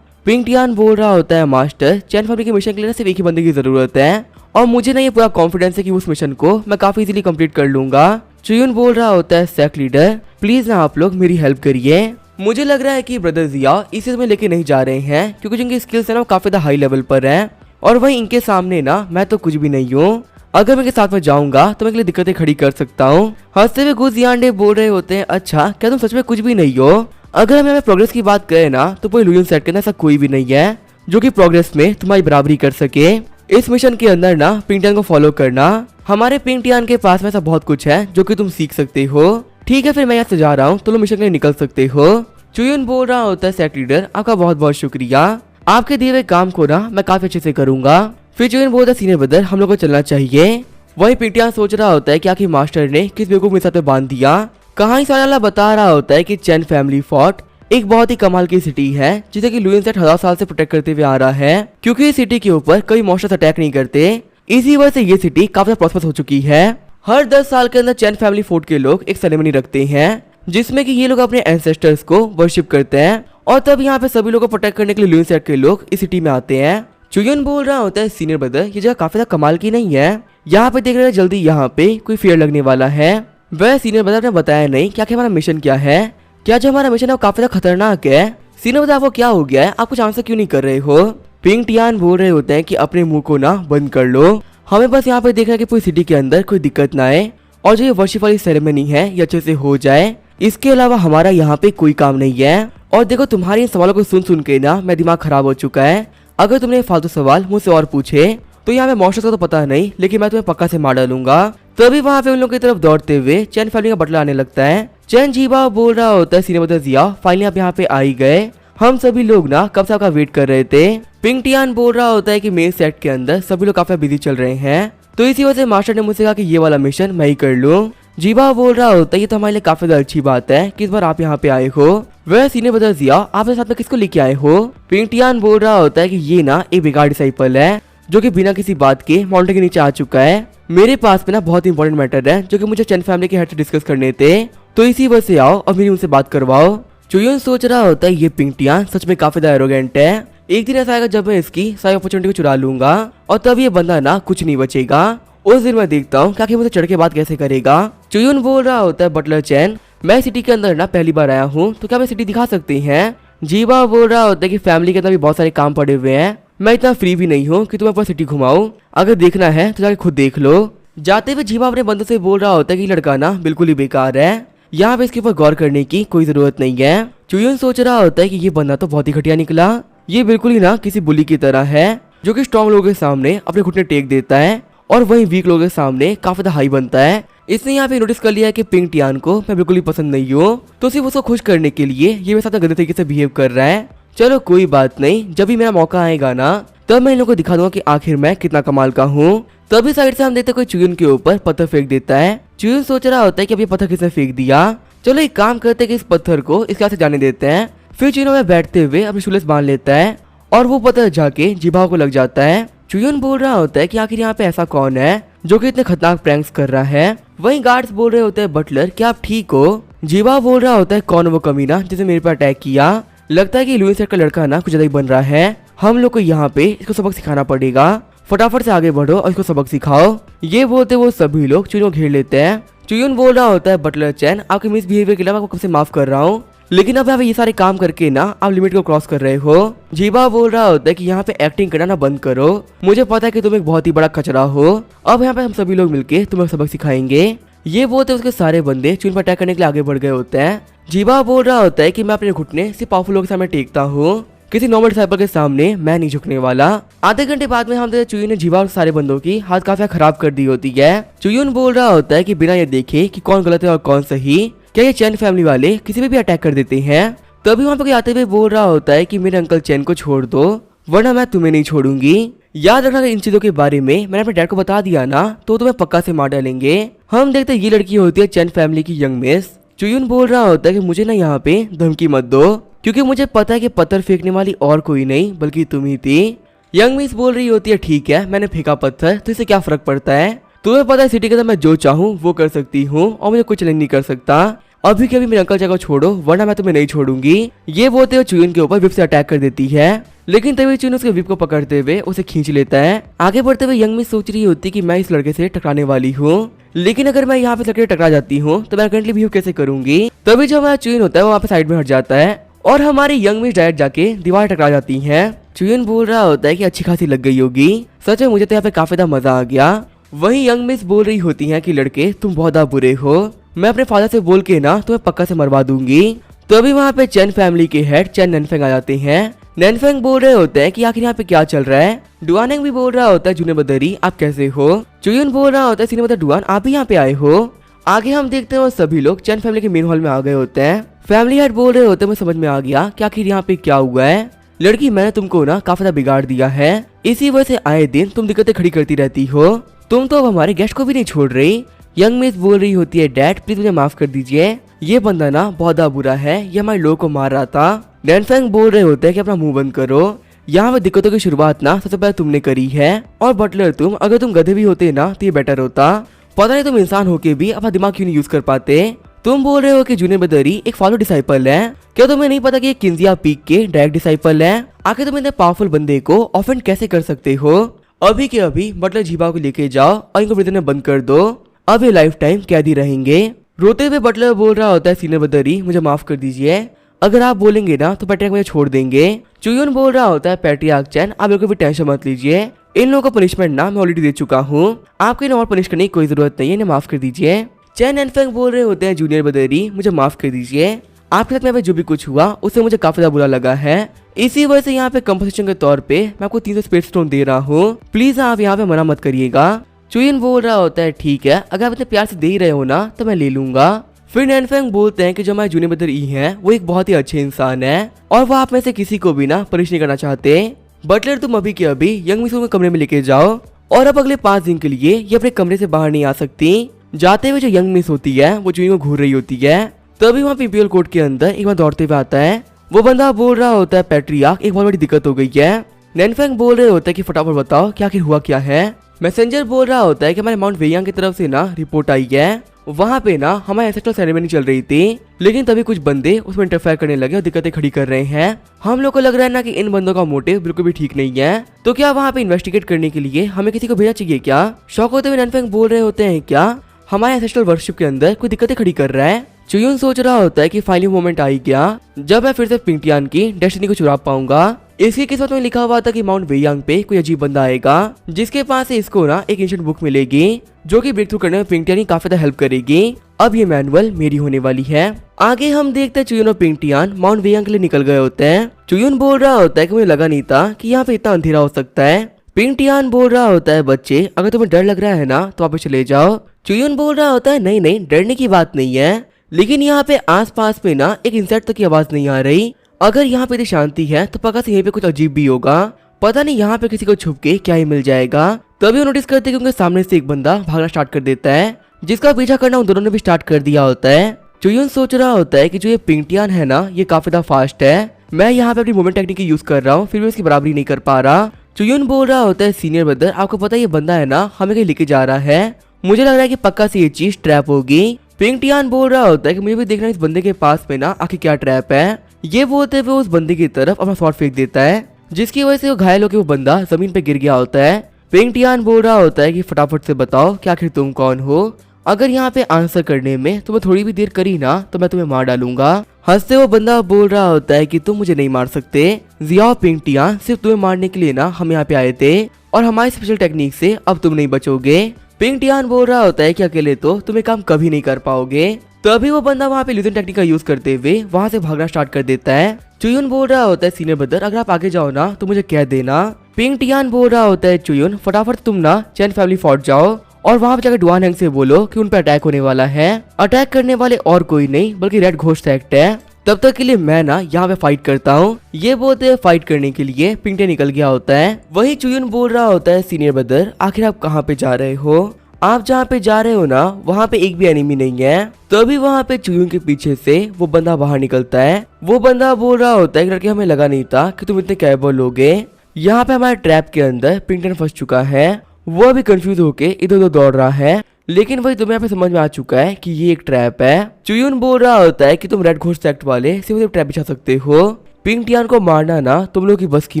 पिंगटियान बोल रहा होता है मास्टर चैन फैमिली के मिशन के लिए सिर्फ एक ही बंदे की जरूरत है और मुझे ना ये पूरा कॉन्फिडेंस है कि उस मिशन को मैं काफी इजीली कंप्लीट कर लूंगा। चुयन बोल रहा होता है सेक्ट लीडर प्लीज ना आप लोग मेरी हेल्प करिए। मुझे लग रहा है कि ब्रदर जिया इस चीज में लेके नहीं जा रहे हैं क्योंकि जिनकी स्किल्स है ना वो काफी ज्यादा हाई लेवल पर है और वही इनके सामने ना मैं तो कुछ भी नहीं हूँ। अगर मैं इनके साथ में जाऊंगा तो मैं इनके लिए दिक्कतें खड़ी कर सकता हूँ। हंसते हुए गुजियांडे बोल रहे होते हैं अच्छा क्या तुम सच में कुछ भी नहीं हो? अगर हम प्रोग्रेस की बात करें ना तो पूरे लुयन सेट के अंदर ऐसा कोई भी नहीं है जो कि प्रोग्रेस में तुम्हारी बराबरी कर सके। इस मिशन के अंदर ना पिंगटियान को फॉलो करना, हमारे पिंगटियान के पास में ऐसा बहुत कुछ है जो कि तुम सीख सकते हो। ठीक है फिर मैं यहाँ से जा रहा हूँ, तो लोग मिशन के लिए निकल सकते हो। चुयन बोल रहा होता है सेक्ट लीडर आपका बहुत बहुत शुक्रिया, आपके दिए हुए काम को ना मैं काफी अच्छे से करूंगा। फिर चुयन बोलता है सीनियर ब्रदर हम लोग को चलना चाहिए। वही पिंगटियान सोच रहा होता है कि आखिर मास्टर ने किस बेवकूफ मेरे साथ में बांध दिया। कहानी साला बता रहा होता है कि चैन फैमिली फोर्ट एक बहुत ही कमाल की सिटी है जिसे कि लुयन सेट 1000 साल से प्रोटेक्ट करते हुए आ रहा है क्योंकि इस सिटी के ऊपर कई मॉन्स्टर्स अटैक नहीं करते। इसी वजह से ये सिटी काफी प्रॉस्पर्स हो चुकी है। हर 10 साल के अंदर चैन फैमिली फोर्ट के लोग एक सेरेमनी रखते हैं जिसमें कि ये लोग अपने एंसेस्टर्स को वर्शिप करते हैं और तब यहाँ पे सभी लोगों को प्रोटेक्ट करने के लिए लुयन सेट के लोग इस सिटी में आते हैं। चुयन बोल रहा होता है सीनियर ब्रदर ये जगह काफी ज्यादा कमाल की नहीं है, यहाँ पे देख रहे हैं जल्दी यहाँ पे कोई फेयर लगने वाला है। वह सीनियर ब्रदर ने बताया नहीं क्या हमारा मिशन क्या है, क्या जो हमारा मिशन है वो काफी ज्यादा खतरनाक है। सीनियर ब्रदर आपको क्या हो गया है, आप कुछ आंसर क्यों नहीं कर रहे हो? पिंगटियान बोल रहे होते हैं कि अपने मुंह को ना बंद कर लो, हमें बस यहाँ पे देखना है कि पूरी सिटी के अंदर कोई दिक्कत ना आए और जो ये वर्शिप वाली सेरेमनी है ये अच्छे से हो जाए। इसके अलावा हमारा यहाँ पे कोई काम नहीं है। और देखो तुम्हारे इन सवालों को सुन सुन के ना मेरा दिमाग खराब हो चुका है। अगर तुमने फालतू सवाल मुझसे और पूछे तो यहाँ पे मॉन्स्टर्स का तो पता नहीं लेकिन मैं तुम्हें पक्का से मार डालूंगा। तभी वहाँ पे उन लोगों की तरफ दौड़ते हुए चैन फैमिली का बटला आने लगता है। चैन जीबा बोल रहा होता है सीनियर ब्रदर जिया फाइनली आप यहाँ पे आ ही गए, हम सभी लोग ना कब से आपका वेट कर रहे थे। पिंगटियान बोल रहा होता है कि मेन सेट के अंदर सभी लोग काफी बिजी चल रहे हैं तो इसी वजह से मास्टर ने मुझसे कहा कि ये वाला मिशन मैं ही कर लूँ। जीबा बोल रहा होता है ये तो हमारे लिए काफी ज्यादा अच्छी बात है कि इस बार आप यहाँ पे आए हो। वह सीनियर ब्रदर जिया आप साथ में किसको लेके आए हो? पिंगटियान बोल रहा होता है कि ये ना एक बेकार डिसाइपल है जो कि बिना किसी बात के माउंटेन के नीचे आ चुका है। मेरे पास में ना बहुत इंपॉर्टेंट मैटर है जो कि मुझे चैन फैमिली के हेड से डिस्कस करने थे तो इसी वजह से आओ और मेरी उनसे बात करवाओ। चुयन सोच रहा होता है ये पिंगटियान सच में काफी ज्यादा एरोगेंट है, एक दिन ऐसा आएगा जब मैं इसकी सारी अपॉर्चुनिटी को चुरा लूंगा और तब ये बंदा ना कुछ नहीं बचेगा। उस दिन मैं देखता हूँ क्या मुझे चढ़ के बात कैसे करेगा। चुयन बोल रहा होता है बटलर चैन मैं सिटी के अंदर ना पहली बार आया हूँ तो क्या मैं सिटी दिखा सकते हैं? जीबा बोल रहा होता है कि फैमिली के अंदर भी बहुत सारे काम पड़े हुए हैं, मैं इतना फ्री भी नहीं हूँ कि तुम्हें पूरा सिटी घुमाऊं, अगर देखना है तो जाके खुद देख लो। जाते हुए जीबा अपने बंदे से बोल रहा होता है कि लड़का ना बिल्कुल ही बेकार है, यहाँ पे इसके ऊपर गौर करने की कोई जरूरत नहीं है। चुयन सोच रहा होता है कि ये बंदा तो बहुत ही घटिया निकला, ये बिल्कुल ही ना किसी बुली की तरह है जो कि स्ट्रॉन्ग लोगों के सामने अपने घुटने टेक देता है और वही वीक लोगों के सामने काफी ज्यादा हाई बनता है। इसने यहाँ पे नोटिस कर लिया है कि पिंगटियान को मैं बिल्कुल ही पसंद नहीं हूँ तो सिर्फ उसको खुश करने के लिए ये मेरे साथ गंदे तरीके से बिहेव कर रहा है। चलो कोई बात नहीं, जब भी मेरा मौका आएगा ना तब मैं इन लोगों को दिखा दूंगा कि आखिर मैं कितना कमाल का हूँ। तभी साइड से हम देखते कोई चुयून के ऊपर पत्थर फेंक देता है। चुयून सोच रहा होता है कि अब ये पत्थर किसने फेंक दिया। चलो एक काम करते हैं कि इस पत्थर को इसके हाथ से जाने देते हैं। फिर चुयून में बैठते हुए अपने शूलेस बांध लेता है और वो पत्थर जाके जिभाओ को लग जाता है। चुयून बोल रहा होता है कि आखिर यहाँ पे ऐसा कौन है जो कि इतने खतरनाक प्रैंक्स कर रहा है। वहीं गार्ड्स बोल रहे होते हैं बटलर क्या आप ठीक हो। जीवा बोल रहा होता है कौन वो कमीना जिसने मेरे पर अटैक किया। लगता है कि लुइस का लड़का ना कुछ ज्यादा ही बन रहा है। हम लोग को यहाँ पे इसको सबक सिखाना पड़ेगा। फटाफट से आगे बढ़ो और इसको सबक सिखाओ। ये बोलते वो सभी लोग चुयून को घेर लेते हैं। चुयून बोल रहा होता है बटलर चैन आपके मिसबिहेवियर के लिए आपको कब से माफ कर रहा हूँ, लेकिन अब ये सारे काम करके ना आप लिमिट को क्रॉस कर रहे हो। जीवा बोल रहा होता है कि यहाँ पे एक्टिंग करना ना बंद करो। मुझे पता है कि तुम एक बहुत ही बड़ा कचरा हो। अब यहाँ पे हम सभी लोग मिलके तुम्हें सबक सिखाएंगे। ये बोलते उसके सारे बंदे चुयून पर अटैक करने के लिए आगे बढ़ गए होते हैं। जीवा बोल रहा होता है कि मैं अपने घुटने सिर्फ पावरफुल लोगों के सामने टेकता हूँ, किसी नॉर्मल डिसाइपल के सामने मैं नहीं झुकने वाला। आधे घंटे बाद में हम देखते चुयून ने जीवा और सारे बंदों की हाथ काफी खराब कर दी होती है। चुयून बोल रहा होता है कि बिना ये देखे कि कौन गलत है और कौन सही, क्या ये चैन फैमिली वाले किसी पे भी अटैक कर देते हैं। तभी वहाँ पे कोई आते हुए बोल रहा होता है कि मेरे अंकल चैन को छोड़ दो वरना मैं तुम्हें नहीं छोड़ूंगी। याद रखना इन चीजों के बारे में मैंने अपने डैड को बता दिया ना तो तुम्हें पक्का से मार डालेंगे। हम देखते ये लड़की होती है चैन फैमिली की यंग मिस। चुयून बोल रहा होता है कि मुझे ना यहाँ पे धमकी मत दो क्योंकि मुझे पता है कि पत्थर फेंकने वाली और कोई नहीं बल्कि तुम ही थी। यंग मिस बोल रही होती है ठीक है मैंने फेंका पत्थर तो इससे क्या फर्क पड़ता है, तुम्हें पता है सिटी के अंदर मैं जो चाहूँ वो कर सकती हूँ और मुझे कुछ नहीं कर सकता। अभी के अभी मेरे अंकल को छोड़ो वरना मैं तुम्हें नहीं छोड़ूंगी। ये बोलते हुए चुयून के ऊपर विप से अटैक कर देती है, लेकिन तभी चुयून उसके विप को पकड़ते हुए उसे खींच लेता है। आगे बढ़ते हुए यंग मिस सोच रही होती कि मैं इस लड़के से टकराने वाली हूँ, लेकिन अगर मैं यहाँ पे लड़के टकरा जाती हूँ तो मैं करंटली बिहेव कैसे करूंगी। तभी जो हमारा चुयून होता है वो वहाँ पे साइड में हट जाता है और हमारी यंग मिस डायरेक्ट जाके दीवार टकरा जाती है। चुयून बोल रहा होता है कि अच्छी खासी लग गई होगी। सच में मुझे तो यहाँ पे काफी ज्यादा मजा आ गया। वहीं यंग मिस बोल रही होती है कि लड़के तुम बहुत ज्यादा बुरे हो, मैं अपने फादर से बोल के ना तुम्हें पक्का से मरवा दूंगी। तो अभी वहाँ पे चैन फैमिली के हेड चैन नैनफेंग आ जाते हैं। नैनफेंग बोल रहे होते हैं कि आखिर यहाँ पे क्या चल रहा है। डुआनेंग भी बोल रहा होता है जूनियर बदरी आप कैसे हो। चुयून बोल रहा होता है सीनियर बदर डुआन आप भी यहाँ पे आए हो। आगे हम देखते हैं वो सभी लोग चैन फैमिली के मेन हॉल में आ गए होते हैं। फैमिली हेड बोल रहे होते हैं मुझे समझ में आ गया कि आखिर यहाँ पे क्या हुआ है। लड़की मैंने तुमको ना काफी ज्यादा बिगाड़ दिया है, इसी वजह से आए दिन तुम दिक्कतें खड़ी करती रहती हो। तुम तो अब हमारे गेस्ट को भी नहीं छोड़ रही। यंग मिस बोल रही होती है डैड प्लीज मुझे माफ कर दीजिए, ये बंदा ना बहुत बुरा है, ये हमारे लोगों को मार रहा था। नैनफेंग बोल रहे होते हैं कि अपना मुंह बंद करो, यहाँ पे दिक्कतों की शुरुआत ना सबसे पहले तुमने करी है। और बटलर तुम अगर तुम गधे भी होते ना तो ये बेटर होता। पता नहीं तुम इंसान होके भी अपना दिमाग क्यों नहीं यूज कर पाते। तुम बोल रहे हो कि जूनियर बदरी एक फॉलो डिसाइपल है, क्या तुम्हें नहीं पता कि ये किंजिया पीक के डायरेक्ट डिसाइपल है। आखिर तुम इतने पावरफुल बंदे को ऑफेंड कैसे कर सकते हो। अभी के अभी बटलर जीवा को लेके जाओ और इनको प्रिजन में बंद कर दो, अब ये लाइफ टाइम कैदी रहेंगे। रोते हुए बटलर बोल रहा होता है सीनियर बदरी मुझे माफ कर दीजिए, अगर आप बोलेंगे ना तो पैट्रियाक मुझे छोड़ देंगे। चुयून बोल रहा होता है पैट्रियाक चैन आप बिल्कुल भी टेंशन मत लीजिए, इन लोगों को पनिशमेंट ना मैं ऑलरेडी दे चुका हूँ, आपको इन्हें और पनिश करने की कोई जरूरत नहीं है, इन्हें माफ कर दीजिए। चैन एनफेंग बोल रहे होते हैं जूनियर बदरी मुझे माफ कर दीजिए, आपके साथ में जो भी कुछ हुआ उससे मुझे काफी ज्यादा बुरा लगा है, इसी वजह से यहाँ पे कंपनसेशन के तौर पे मैं आपको 300 स्पेस स्टोन दे रहा हूँ, प्लीज आप यहाँ पे मना मत करिएगा। चुयून बोल रहा होता है ठीक है अगर आप इतने प्यार से दे ही रहे हो ना तो मैं ले लूंगा। फिर नैनफेंग बोलते हैं कि जो हमारे जूनियर बदर ई हैं वो एक बहुत ही अच्छे इंसान है और वो आप में से किसी को भी ना पनिश नहीं करना चाहते। बटलर तुम अभी के अभी यंग मिस को कमरे में लेके जाओ और अब अगले 5 दिन के लिए ये अपने कमरे से बाहर नहीं आ सकती। जाते हुए जो यंग मिस होती है वो चुयून को घूर रही होती है, तभी वहाँ पीपीएल कोर्ट के अंदर एक बार दौड़ते हुए आता है। वो बंदा बोल रहा होता है पैट्रियाक एक बहुत बड़ी दिक्कत हो गई है। नैनफेंग बोल रहे होते हैं कि फटाफट बताओ क्या आखिर हुआ क्या है। मैसेंजर बोल रहा होता है कि हमारे माउंट वेयांग की तरफ से ना रिपोर्ट आई है, वहाँ पे ना हमारी एंसेस्ट्रल सेरेमनी चल रही थी, लेकिन तभी कुछ बंदे उसमें इंटरफेयर करने लगे और दिक्कतें खड़ी कर रहे हैं। हम लोग को लग रहा है ना कि इन बंदों का मोटिव बिल्कुल भी ठीक नहीं है, तो क्या वहाँ पे इन्वेस्टिगेट करने के लिए हमें किसी को भेजना चाहिए क्या। शौक होते हुए नैनफेंग बोल रहे होते हैं क्या हमारे एंसेस्ट्रल वर्शिप के अंदर कोई दिक्कतें खड़ी कर रहा है। चुयून सोच रहा होता है कि फाइनली मोमेंट आई गया जब मैं फिर से पिंगटियान की डेस्टिनी को चुरा पाऊंगा। इसकी किस्मत में लिखा हुआ था कि माउंट वेयांग पे कोई अजीब बंदा आएगा जिसके पास से इसको ना एक एंशिएंट बुक मिलेगी जो कि ब्रेक थ्रू करने में पिंगटियान की काफी ज्यादा हेल्प करेगी। अब ये मैनुअल मेरी होने वाली है। आगे हम देखते हैं चुयून और पिंगटियान माउंट वेयांग के लिए निकल गए होते हैं। चुयून बोल रहा होता है कि मुझे लगा नहीं था कि यहाँ पे इतना अंधेरा हो सकता है। पिंगटियान बोल रहा होता है बच्चे अगर तुम्हें डर लग रहा है ना तो वापस चले जाओ। चुयून बोल रहा होता है नहीं नहीं डरने की बात नहीं है, लेकिन यहाँ पे आसपास में ना एक इंसेक्ट तक की आवाज नहीं आ रही, अगर यहाँ पे शांति है तो पक्का से यहीं पे कुछ अजीब भी होगा। पता नहीं यहाँ पे किसी को छुप के क्या ही मिल जाएगा। तभी वो नोटिस करते कि उनके सामने से एक बंदा भागना स्टार्ट कर देता है, जिसका पीछा करना उन दोनों ने भी स्टार्ट कर दिया होता है। चुयुन सोच रहा होता है कि जो ये पिंगटियान है ना, ये काफी ज्यादा फास्ट है। मैं यहाँ पे अपनी मूवमेंट टेक्निक यूज कर रहा हूँ, फिर भी इसकी बराबरी नहीं कर पा रहा। चुयुन बोल रहा होता है, सीनियर ब्रदर आपको पता है ये बंदा है ना, हमें कहीं लेके जा रहा है, मुझे लग रहा है कि पक्का से ये चीज ट्रैप होगी। पिंगटियान बोल रहा होता है कि मुझे भी देखना है इस बंदे के पास में ना आखिर क्या ट्रैप है। ये बोलते हुए उस बंदे की तरफ अपना शॉट फेंक देता है, जिसकी वजह से वो घायल होकर वो बंदा जमीन पे गिर गया होता है। पिंगटियान बोल रहा होता है कि फटाफट से बताओ कि आखिर तुम कौन हो, अगर यहाँ पे आंसर करने में तुम्हें थोड़ी भी देर करी ना तो मैं तुम्हें मार डालूंगा। हंसते वो बंदा बोल रहा होता है कि तुम मुझे नहीं मार सकते, जियाओ पिंगटियान सिर्फ तुम्हें मारने के लिए ना हम यहाँ पे आए थे, और हमारी स्पेशल टेक्निक से अब तुम नहीं बचोगे। पिंगटियान बोल रहा होता है कि अकेले तो तुम्हें काम कभी नहीं कर पाओगे। तभी वो बंदा वहाँ पे इल्यूजन टेक्निक का यूज करते हुए वहाँ से भागना स्टार्ट कर देता है। चुयुन बोल रहा होता है, सीनियर ब्रदर अगर आप आगे जाओ ना तो मुझे कह देना। पिंगटियान बोल रहा होता है, चुयुन फटाफट तुम ना चैन फैमिली फोर्ट जाओ और वहाँ पे जाकर डुआन हैंग से बोलो कि उन पर अटैक होने वाला है। अटैक करने वाले और कोई नहीं बल्कि रेड घोस्ट एक्ट है, तब तक के लिए मैं ना यहाँ पे फाइट करता हूँ। ये बोलते हैं फाइट करने के लिए पिंगटे निकल गया होता है। वही चुयुन बोल रहा होता है, सीनियर ब्रदर आखिर आप कहाँ पे जा रहे हो, आप जहाँ पे जा रहे हो ना वहाँ पे एक भी एनिमी नहीं है। तभी वहाँ पे चुयुन के पीछे से वो बंदा बाहर निकलता है। वो बंदा बोल रहा होता है कि लड़के हमें लगा नहीं था कि तुम इतने कैपेबल होगे, यहाँ पे हमारे ट्रैप के अंदर पिंगटन फंस चुका है। वो अभी कंफ्यूज होके इधर उधर दौड़ रहा है, लेकिन वही तुम्हें यहाँ पे समझ में आ चुका है कि ये एक ट्रैप है। चुयुन बोल रहा होता है कि तुम रेड घोस्ट सेक्ट वाले सिर्फ ट्रैप बिछा सकते हो, पिंगटियान को मारना ना तुम लोग की बस की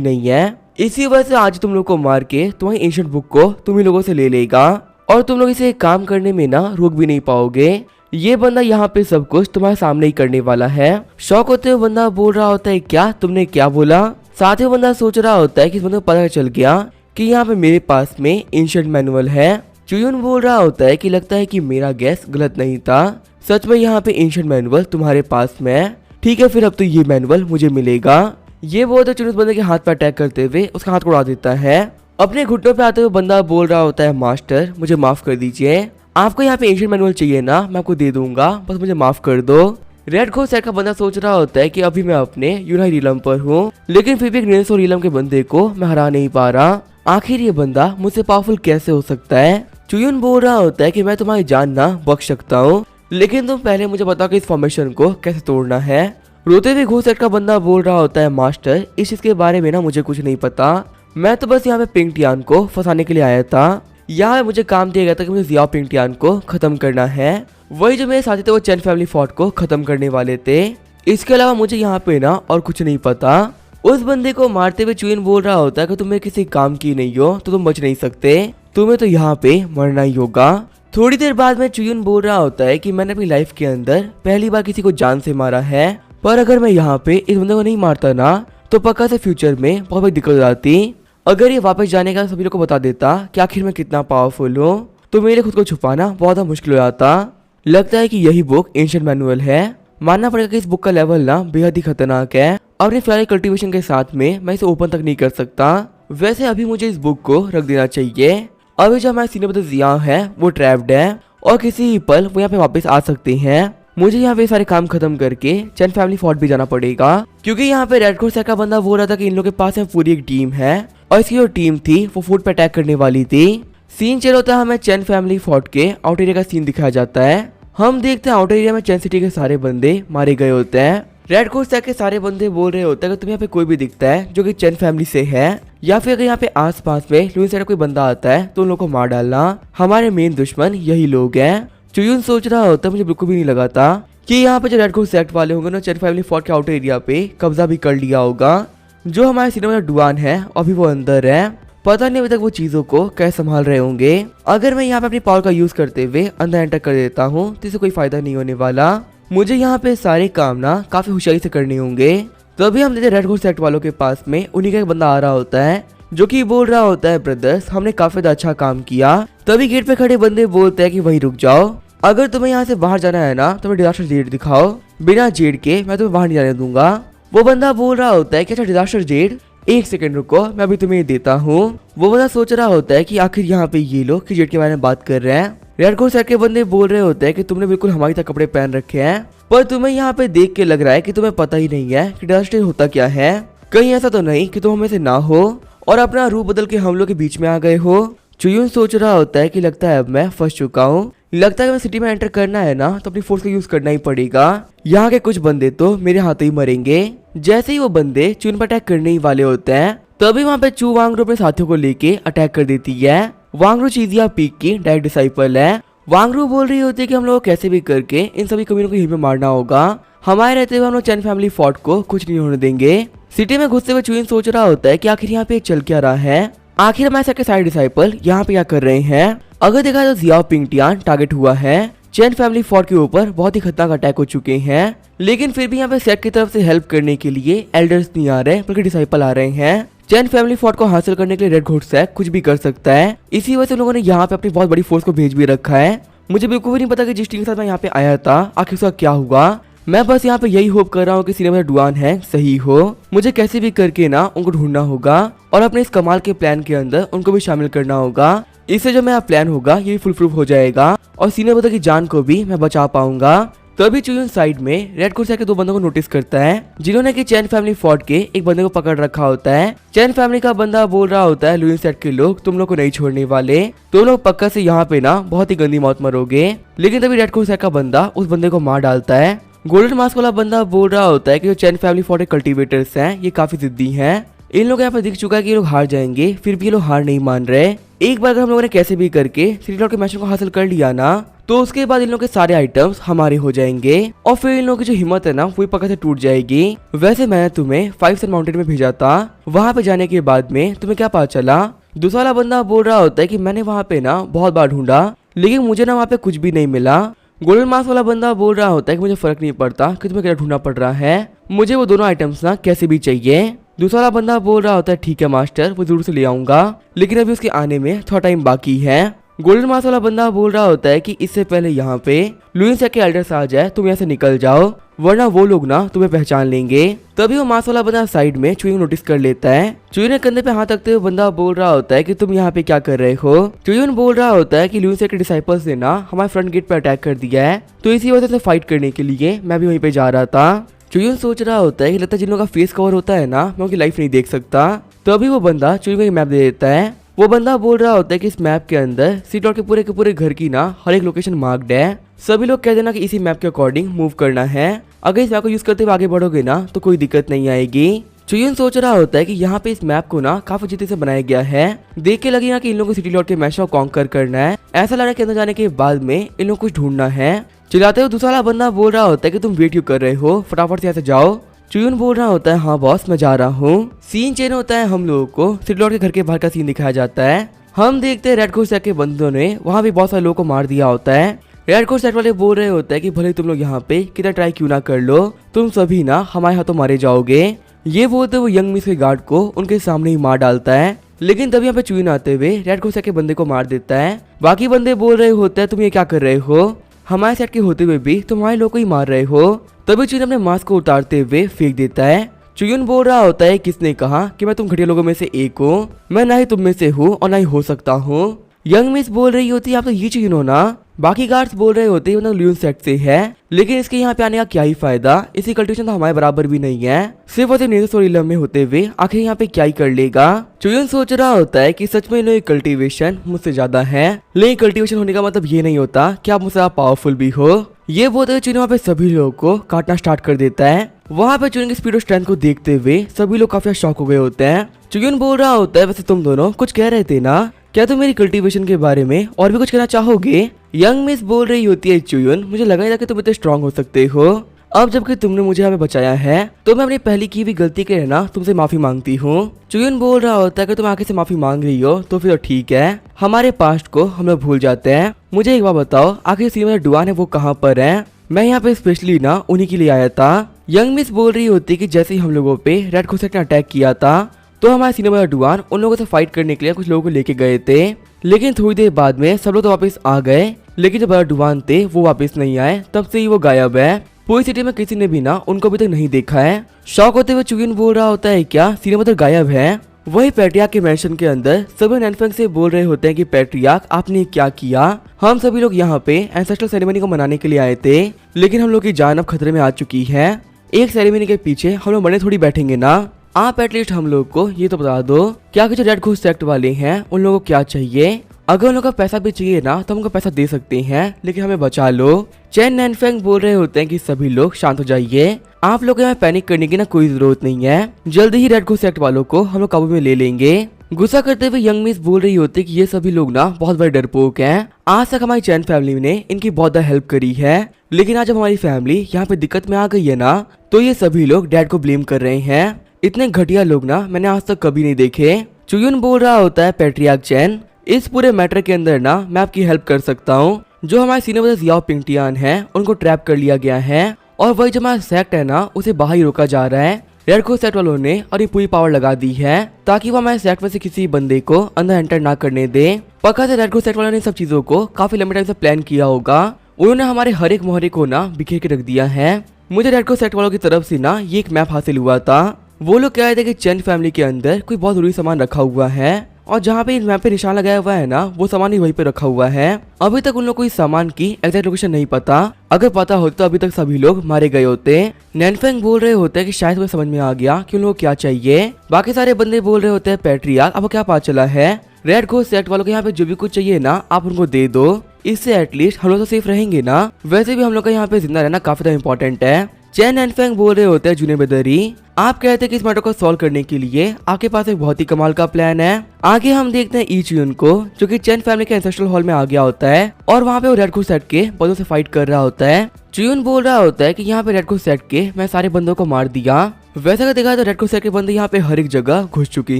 नहीं है। इसी वजह से आज तुम लोग को मार के तुम्हारी एंशिएंट बुक को तुम ही लोगों से ले लेगा और तुम लोग इसे काम करने में ना रोक भी नहीं पाओगे। ये बंदा यहाँ पे सब कुछ तुम्हारे सामने ही करने वाला है। शौक होते हुए बंदा बोल रहा होता है, क्या तुमने क्या बोला। साथ ही बंदा सोच रहा होता है कि इस बंदे को पता चल गया कि यहाँ पे मेरे पास में एंशिएंट मैनुअल है। चुयुन बोल रहा होता है कि लगता है कि मेरा गैस गलत नहीं था, सच में यहाँ पे एंशिएंट मैनुअल तुम्हारे पास में है। ठीक है फिर अब तो ये मैनुअल मुझे मिलेगा। ये बोलते चुयुन उस बंदे के हाथ पर अटैक करते हुए उसका हाथ उड़ा देता है। अपने घुटनों पे आते हुए बंदा बोल रहा होता है, मास्टर मुझे माफ कर दीजिए, आपको यहाँ पे एंशिएंट मैनुअल चाहिए ना, मैं आपको दे दूंगा, बस मुझे माफ कर दो। रेड घोस्ट सेट का बंदा सोच रहा होता है कि अभी मैं अपने यूनाई रिलम पर हूँ, लेकिन फिर भी एक नेल्सो रिलम के बंदे को मैं हरा नहीं पा रहा। आखिर ये बंदा मुझसे पावरफुल कैसे हो सकता है। चुयुन बोल रहा होता है कि मैं तुम्हारी जान ना बख्श सकता हूँ, लेकिन तुम पहले मुझे बताओ कि इस फॉर्मेशन को कैसे तोड़ना है। रोते हुए घोस्ट सेट का बंदा बोल रहा होता है, मास्टर इस चीज के बारे में ना मुझे कुछ नहीं पता, मैं तो बस यहाँ पे पिंगटियान को फंसाने के लिए आया था। यहाँ मुझे काम दिया गया था कि मुझे जियाओ पिंगटियान को खत्म करना है। वही जो मेरे साथी थे वो चैन फैमिली फोर्ट को खत्म करने वाले थे। इसके अलावा मुझे यहाँ पे ना और कुछ नहीं पता। उस बंदे को मारते हुए चुयुन बोल रहा होता है कि तुम्हें किसी काम की नहीं हो तो तुम बच नहीं सकते, तुम्हें तो यहाँ पे मरना ही होगा। थोड़ी देर बाद में चुयुन बोल रहा होता है कि मैंने अपनी लाइफ के अंदर पहली बार किसी को जान से मारा है, पर अगर मैं यहाँ पे इस बंदे को नहीं मारता ना तो पक्का से फ्यूचर में बहुत बड़ी दिक्कत हो जाती। अगर ये वापस जाने का सभी लोग को बता देता कि आखिर मैं कितना पावरफुल हूँ तो मेरे खुद को छुपाना बहुत मुश्किल हो जाता। लगता है कि यही बुक एंशिएंट मैनुअल है। मानना पड़ेगा कि इस बुक का लेवल ना बेहद ही खतरनाक है। अपने फिलहाल कल्टीवेशन के साथ में मैं इसे ओपन तक नहीं कर सकता। वैसे अभी मुझे इस बुक को रख देना चाहिए। अभी जो हमारे सीनियर ब्रदर जिया है वो ट्रैप्ड है और किसी ही पल वो यहाँ पे वापस आ सकते हैं। मुझे यहाँ पे सारे काम खत्म करके चैन फैमिली फोर्ट भी जाना पड़ेगा, क्योंकि यहाँ पे रेड घोस्ट सेट का बंदा बोल रहा था कि इन लोगों के पास में पूरी एक टीम है और इसकी जो टीम थी वो फूड पे अटैक करने वाली थी। सीन चल होता है, हमें चैन फैमिली फोर्ट के आउटर एरिया का सीन दिखाया जाता है। हम देखते हैं आउटर एरिया में चैन सिटी के सारे बंदे मारे गए होते हैं। रेड घोस्ट सेट के सारे बंदे बोल रहे होते हैं कि तुम्हें यहाँ पे कोई भी दिखता है जो कि चैन फैमिली से है, या फिर अगर यहाँ पे आस पास में लुइन सेट कोई बंदा आता है तो उन लोगों को मार डालना। हमारे मेन दुश्मन यही लोग हैं। चुयुन सोच रहा होता है, मुझे बिल्कुल भी नहीं लगा था कि यहाँ पे जो रेड घोस्ट सेट वाले होंगे ना चैन फैमिली फोर्ट के आउटर एरिया पे कब्जा भी कर लिया होगा। जो हमारे सिनेमा डुआन है अभी वो अंदर है, पता नहीं अभी तक वो चीजों को कैसे संभाल रहे होंगे। अगर मैं यहाँ पे अपनी पावर का यूज करते हुए अंदर एंटर कर देता हूँ तो इससे कोई फायदा नहीं होने वाला। मुझे यहाँ पे सारे काम ना काफी होशियारी से करने होंगे। तभी हम देखते रेड घोस्ट सेट वालों के पास में उन्हीं का एक बंदा आ रहा होता है जो कि बोल रहा होता है, ब्रदर्स हमने काफी अच्छा काम किया। तभी गेट पे खड़े बंदे बोलते हैं कि वहीं रुक जाओ, अगर तुम्हें यहाँ से बाहर जाना है ना तो डिजास्टर जेड दिखाओ, बिना जेड के मैं तुम्हें बाहर नहीं जाने दूंगा। वो बंदा बोल रहा होता है कि अच्छा डिजास्टर जेड, एक सेकंड रुको मैं अभी तुम्हें देता हूँ। वो बंदा सोच रहा होता है कि आखिर यहाँ पे ये लोग जेड के बारे में बात कर रहे हैं। रेड घोस्ट सेट के बंदे बोल रहे होते हैं कि तुमने बिल्कुल हमारी तरह कपड़े पहन रखे हैं, पर तुम्हें यहाँ पे देख के लग रहा है कि तुम्हें पता ही नहीं है कि डिजास्टर होता क्या है। कहीं ऐसा तो नहीं कि तुम हमें से ना हो और अपना रूप बदल के हम लोग के बीच में आ गए हो। चुयून सोच रहा होता है कि लगता है अब मैं फंस चुका हूँ। लगता है कि मैं सिटी में एंटर करना है ना तो अपनी फोर्स का यूज करना ही पड़ेगा। यहाँ के कुछ बंदे तो मेरे हाथों ही मरेंगे। जैसे ही वो बंदे चुयून पर अटैक करने ही वाले होते हैं तभी वहाँ पे चू वांगरू अपने साथियों को लेके अटैक कर देती है। वांगरू चीजिया पीक की डायरेक्ट डिसाइपल है। वांगरू बोल रही होती है कि हम लोग कैसे भी करके इन सभी कमीनों को यहीं पे मारना होगा। हमारे रहते हुए हम लोग चैन फैमिली फोर्ट को कुछ नहीं होने देंगे। सिटी में घुसते हुए चुयून सोच रहा होता है कि आखिर यहाँ पे चल क्या रहा है, आखिर हमारे सबके सारे डिसाइपल यहाँ पे क्या कर रहे हैं। अगर देखा तो जियाओ पिंगटियान टारगेट हुआ है। चैन फैमिली फोर्ट के ऊपर बहुत ही खतरनाक अटैक हो चुके हैं, लेकिन फिर भी यहाँ पे सेट की तरफ से हेल्प करने के लिए एल्डर्स नहीं आ रहे बल्कि डिसाइपल आ रहे हैं। चैन फैमिली फोर्ट को हासिल करने के लिए रेड घोट सैक कुछ भी कर सकता है, इसी वजह से लोगों ने यहाँ पे अपनी बहुत बड़ी फोर्स को भेज भी रखा है। मुझे बिल्कुल भी नहीं पता कि जिस टीम के साथ मैं यहाँ पे आया था आखिर उसका क्या हुआ। मैं बस यहाँ पे यही होप कर रहा हूँ कि सिनेमा डुआन है सही हो। मुझे कैसे भी करके ना उनको ढूंढना होगा और अपने इस कमाल के प्लान के अंदर उनको भी शामिल करना होगा। इससे जो मेरा प्लान होगा ये फुल प्रूफ हो जाएगा और सिनेमा की जान को भी मैं बचा पाऊंगा। तभी चुयून साइड में रेड कोर्सा के दो बंदों को नोटिस करता है जिन्होंने कि चैन फैमिली फोर्ट के एक बंदे को पकड़ रखा होता है। चैन फैमिली का बंदा बोल रहा होता है लुइन सेट के लोग तुम लोग को नहीं छोड़ने वाले, तुम लोग पक्का से यहाँ पे ना बहुत ही गंदी मौत मरोगे। लेकिन तभी रेड कोर्सा का बंदा उस बंदे को मार डालता है। गोल्डन मास्क वाला बंदा बोल रहा होता है कि जो चैन फैमिली फोर्ट के कल्टीवेटर्स हैं ये काफी जिद्दी हैं। इन लोग यहाँ पे दिख चुका है कि ये लोग हार जाएंगे, फिर भी ये लोग हार नहीं मान रहे। एक बार अगर हम लोगों ने कैसे भी करके सिटी लॉर्ड के मिशन को हासिल कर लिया ना तो उसके बाद इन लोगों के सारे आइटम्स हमारे हो जाएंगे और फिर इन लोगों की जो हिम्मत है ना वो पक्का से टूट जाएगी। वैसे मैंने तुम्हें 5 सन माउंटेन में भेजा था, वहाँ पे जाने के बाद में तुम्हें क्या पता चला। दूसरा वाला बंदा बोल रहा होता है कि मैंने वहाँ पे ना बहुत बार ढूंढा लेकिन मुझे ना वहाँ पे कुछ भी नहीं मिला। गोल्डन मास्क वाला बंदा बोल रहा होता है कि मुझे फर्क नहीं पड़ता कि तुम्हें क्या ढूंढना पड़ रहा है, मुझे वो दोनों आइटम्स ना कैसे भी चाहिए। दूसरा वाला बंदा बोल रहा होता है ठीक है मास्टर, वो जरूर से ले आऊंगा लेकिन अभी उसके आने में थोड़ा टाइम बाकी है। गोल्डन मास्क वाला बंदा बोल रहा होता है कि इससे पहले यहाँ पे लुइन सेट के एल्डर्स आ जाए तुम यहाँ से निकल जाओ वरना वो लोग ना तुम्हें पहचान लेंगे। तभी वो मास्क वाला बंदा साइड में चुयून नोटिस कर लेता है। चुयून ने कंधे पे हाथ रखते हुए बंदा बोल रहा होता है कि तुम यहाँ पे क्या कर रहे हो। चुयून बोल रहा होता है कि लुइन सेट के डिसाइपल्स ने ना हमारे फ्रंट गेट पे अटैक कर दिया है तो इसी वजह से फाइट करने के लिए मैं भी वहीं पे जा रहा था। चुयून सोच रहा होता है कि लगता है जिन लोगों का फेस कवर होता है ना मैं उनकी लाइफ नहीं देख सकता। तभी वो बंदा चुयून को एक मैप दे देता है। वो बंदा बोल रहा होता है कि इस मैप के अंदर सिटी के पूरे घर की ना हर एक लोकेशन मार्क्ड है, सभी लोग कह देना कि इसी मैप के अकॉर्डिंग मूव करना है। अगर इस मैप को यूज करते हुए आगे बढ़ोगे ना तो कोई दिक्कत नहीं आएगी। चुयून सोच रहा होता है कि यहाँ पे इस मैप को ना काफी जिद्दी से बनाया गया है, देख के लगेगा कि इन लोगों को सिटी लॉर्ड के मैच को कॉन्कर करना है। ऐसा लग रहा है कि अंदर जाने के बाद में इन लोगों को कुछ ढूंढना है। चिल्लाते हुए दूसरा बंदा बोल रहा होता है कि तुम वेट क्यों कर रहे हो, फटाफट से यहाँ से जाओ। चुयून बोल रहा होता है हाँ बॉस मैं जा रहा हूँ। सीन चेंज होता है, हम लोगों को सिटी लॉर्ड के घर के बाहर का सीन दिखाया जाता है। हम देखते हैं रेड कोर्स सेट के बंदों ने वहाँ भी बहुत सारे लोगों को मार दिया होता है। रेड कोर्स सेट वाले बोल रहे होते हैं कि भले तुम लोग यहाँ पे कितना ट्राई क्यों ना कर लो तुम सभी ना हमारे हाथों मारे जाओगे। ये बोलते वो यंग मिस के गार्ड को उनके सामने ही मार डालता है, लेकिन तभी यहाँ पे चुयून आते हुए रेड कोर्स सेट के बंदे को मार देता है। बाकी बंदे बोल रहे होते हैं तुम ये क्या कर रहे हो, हमारे सेट के होते हुए भी तुम्हारे लोग को ही मार रहे हो। तभी चुयून अपने मास्क को उतारते हुए फेंक देता है। चुयून बोल रहा होता है किसने कहा कि मैं तुम घटिया लोगों में से एक हूँ, मैं ना ही तुम में से हूँ और ना ही हो सकता हूँ। यंग मिस बोल रही होती है आप तो ये चुयून हो ना। बाकी गार्ड्स बोल रहे होते हैं लुइन सेट से है, लेकिन इसके यहाँ पे आने का क्या ही फायदा, इसी कल्टिवेशन तो हमारे बराबर भी नहीं है, सिर्फ और सिर्फ नेचर स्टोरी में होते हुए आखिर यहाँ पे क्या ही कर लेगा। चुयून सोच रहा होता है कि सच में इन कल्टिवेशन मुझसे ज्यादा है, लेकिन कल्टिवेशन होने का मतलब ये नहीं होता कि आप मुझसे पावरफुल भी हो। ये बोलते हुए चुयून वहाँ पे सभी लोगों को काटना स्टार्ट कर देता है। वहाँ पे चुयून की स्पीड और स्ट्रेंथ को देखते हुए सभी लोग काफी शॉक हो गए होते हैं। चुयून बोल रहा होता है वैसे तुम दोनों कुछ कह रहे थे ना, क्या तुम मेरी कल्टीवेशन के बारे में और भी कुछ कहना चाहोगे। यंग मिस बोल रही होती है चुयून मुझे लगा ही था कि तुम इतने स्ट्रांग हो सकते हो, अब जबकि तुमने मुझे हमें बचाया है तो मैं अपनी पहली की हुई गलती के लिए ना तुमसे माफी मांगती हूँ। चुयून बोल रहा होता है कि तुम आगे से माफी मांग रही हो तो फिर तो ठीक है, हमारे पास्ट को हम लोग भूल जाते हैं। मुझे एक बार बताओ आखिर सीमा डुआन है वो कहाँ पर है, मैं यहाँ पे स्पेशली ना उन्हीं के लिए आया था। यंग मिस बोल रही होती कि जैसे ही हम लोगों पे रेड कोर्स ने अटैक किया था तो हमारे सिनेमा डुआन उन लोगों से फाइट करने के लिए कुछ लोगों को लेके गए थे, लेकिन थोड़ी देर बाद में सब लोग तो वापस आ गए, लेकिन जो बड़ा डुआन थे वो वापस नहीं आए, तब से ही वो गायब है। पूरी सिटी में किसी ने भी ना उनको अभी तक नहीं देखा है। शॉक होते हुए चुयून बोल रहा होता है क्या सिनेमा गायब है। वही पैट्रियार्क के मेंशन के अंदर सभी नैनफेंग से बोल रहे होते हैं कि पैट्रियार्क आपने क्या किया, हम सभी लोग यहाँ पे एंसेस्ट्रल सेरेमनी को मनाने के लिए आए थे, लेकिन हम लोग की जान अब खतरे में आ चुकी है। एक सेरेमनी के पीछे हम लोग मरने थोड़ी बैठेंगे ना, आप एटलीस्ट हम लोग को ये तो बता दो क्या कि जो रेड घोस्ट सेक्ट वाले हैं उन लोगों को क्या चाहिए। अगर उन लोगों का पैसा भी चाहिए ना तो हमको पैसा दे सकते हैं, लेकिन हमें बचा लो। चेन नैनफेंग बोल रहे होते हैं कि सभी लोग शांत हो जाइए, आप लोग यहाँ पैनिक करने की ना कोई जरूरत नहीं है, जल्दी ही रेड घोस्ट सेक्ट वालों को हम लोग काबू में ले लेंगे। गुस्सा करते हुए यंग मिस बोल रही होती कि ये सभी लोग ना बहुत बड़े डरपोक हैं। आज तक हमारी चैन फैमिली ने इनकी बहुत हेल्प करी है, लेकिन आज जब हमारी फैमिली यहाँ पे दिक्कत में आ गई है ना तो ये सभी लोग डैड को ब्लेम कर रहे हैं। इतने घटिया लोग ना मैंने आज तक कभी नहीं देखे। चुयुन बोल रहा होता है पैट्रियार्क चैन, इस पूरे मैटर के अंदर ना मैं आपकी हेल्प कर सकता हूँ। जो हमारे सीनियर जियाओ पिंगटियान है उनको ट्रैप कर लिया गया है और वही जो हमारा सेक्ट है ना उसे बाहर ही रोका जा रहा है। रेड घोस्ट सेक्ट वालों ने और ये पूरी पावर लगा दी है ताकि वो हमारे सेक्ट में से किसी बंदे को अंदर एंटर ना करने दे। पक्का से रेड घोस्ट सेक्ट वालों ने सब चीजों को काफी लंबे टाइम से प्लान किया होगा। उन्होंने हमारे हर एक मोहरे को ना बिखेर के रख दिया है। मुझे रेड घोस्ट सेक्ट वालों की तरफ से ना ये एक मैप हासिल हुआ था। वो लोग कह रहे थे कि चैन फैमिली के अंदर कोई बहुत जरूरी सामान रखा हुआ है और जहाँ पे इस मैप पे निशान लगाया हुआ है ना वो सामान ही वहीं पे रखा हुआ है। अभी तक उन लोग को इस सामान की एग्जैक्ट लोकेशन नहीं पता, अगर पता होता तो अभी तक सभी लोग मारे गए होते। नैनफेंग बोल रहे होते हैं कि शायद तुम्हें समझ में आ गया कि उन लोगों को क्या चाहिए। बाकी सारे बंदे बोल रहे होते हैं पैट्रियार्क आपको क्या पता चला है, रेड घोस्ट सेक्ट वालों को यहाँ पे जो भी कुछ चाहिए ना आप उनको दे दो, इससे एटलीस्ट हम लोग तो सेफ रहेंगे ना। वैसे भी हम लोग का यहाँ पे जिंदा रहना काफी ज्यादा इंपॉर्टेंट है। चैन नैनफेंग बोल रहे होते हैं जूनियर बेदरी, आप कहते हैं कि इस मैटर को सॉल्व करने के लिए आपके पास एक बहुत ही कमाल का प्लान है। आगे हम देखते हैं ई चुयुन को जो कि चैन फैमिली के एंसेस्ट्रल हॉल में आ गया होता है और वहाँ पे वो रेड घोस्ट सेक्ट के बंदों से फाइट कर रहा होता है। चुयुन बोल रहा होता है कि यहाँ पे रेड घोस्ट सेक्ट के मैं सारे बंदों को मार दिया। वैसे अगर देखा तो रेड घोस्ट सेक्ट के बंदे यहाँ पे हर एक जगह घुस चुके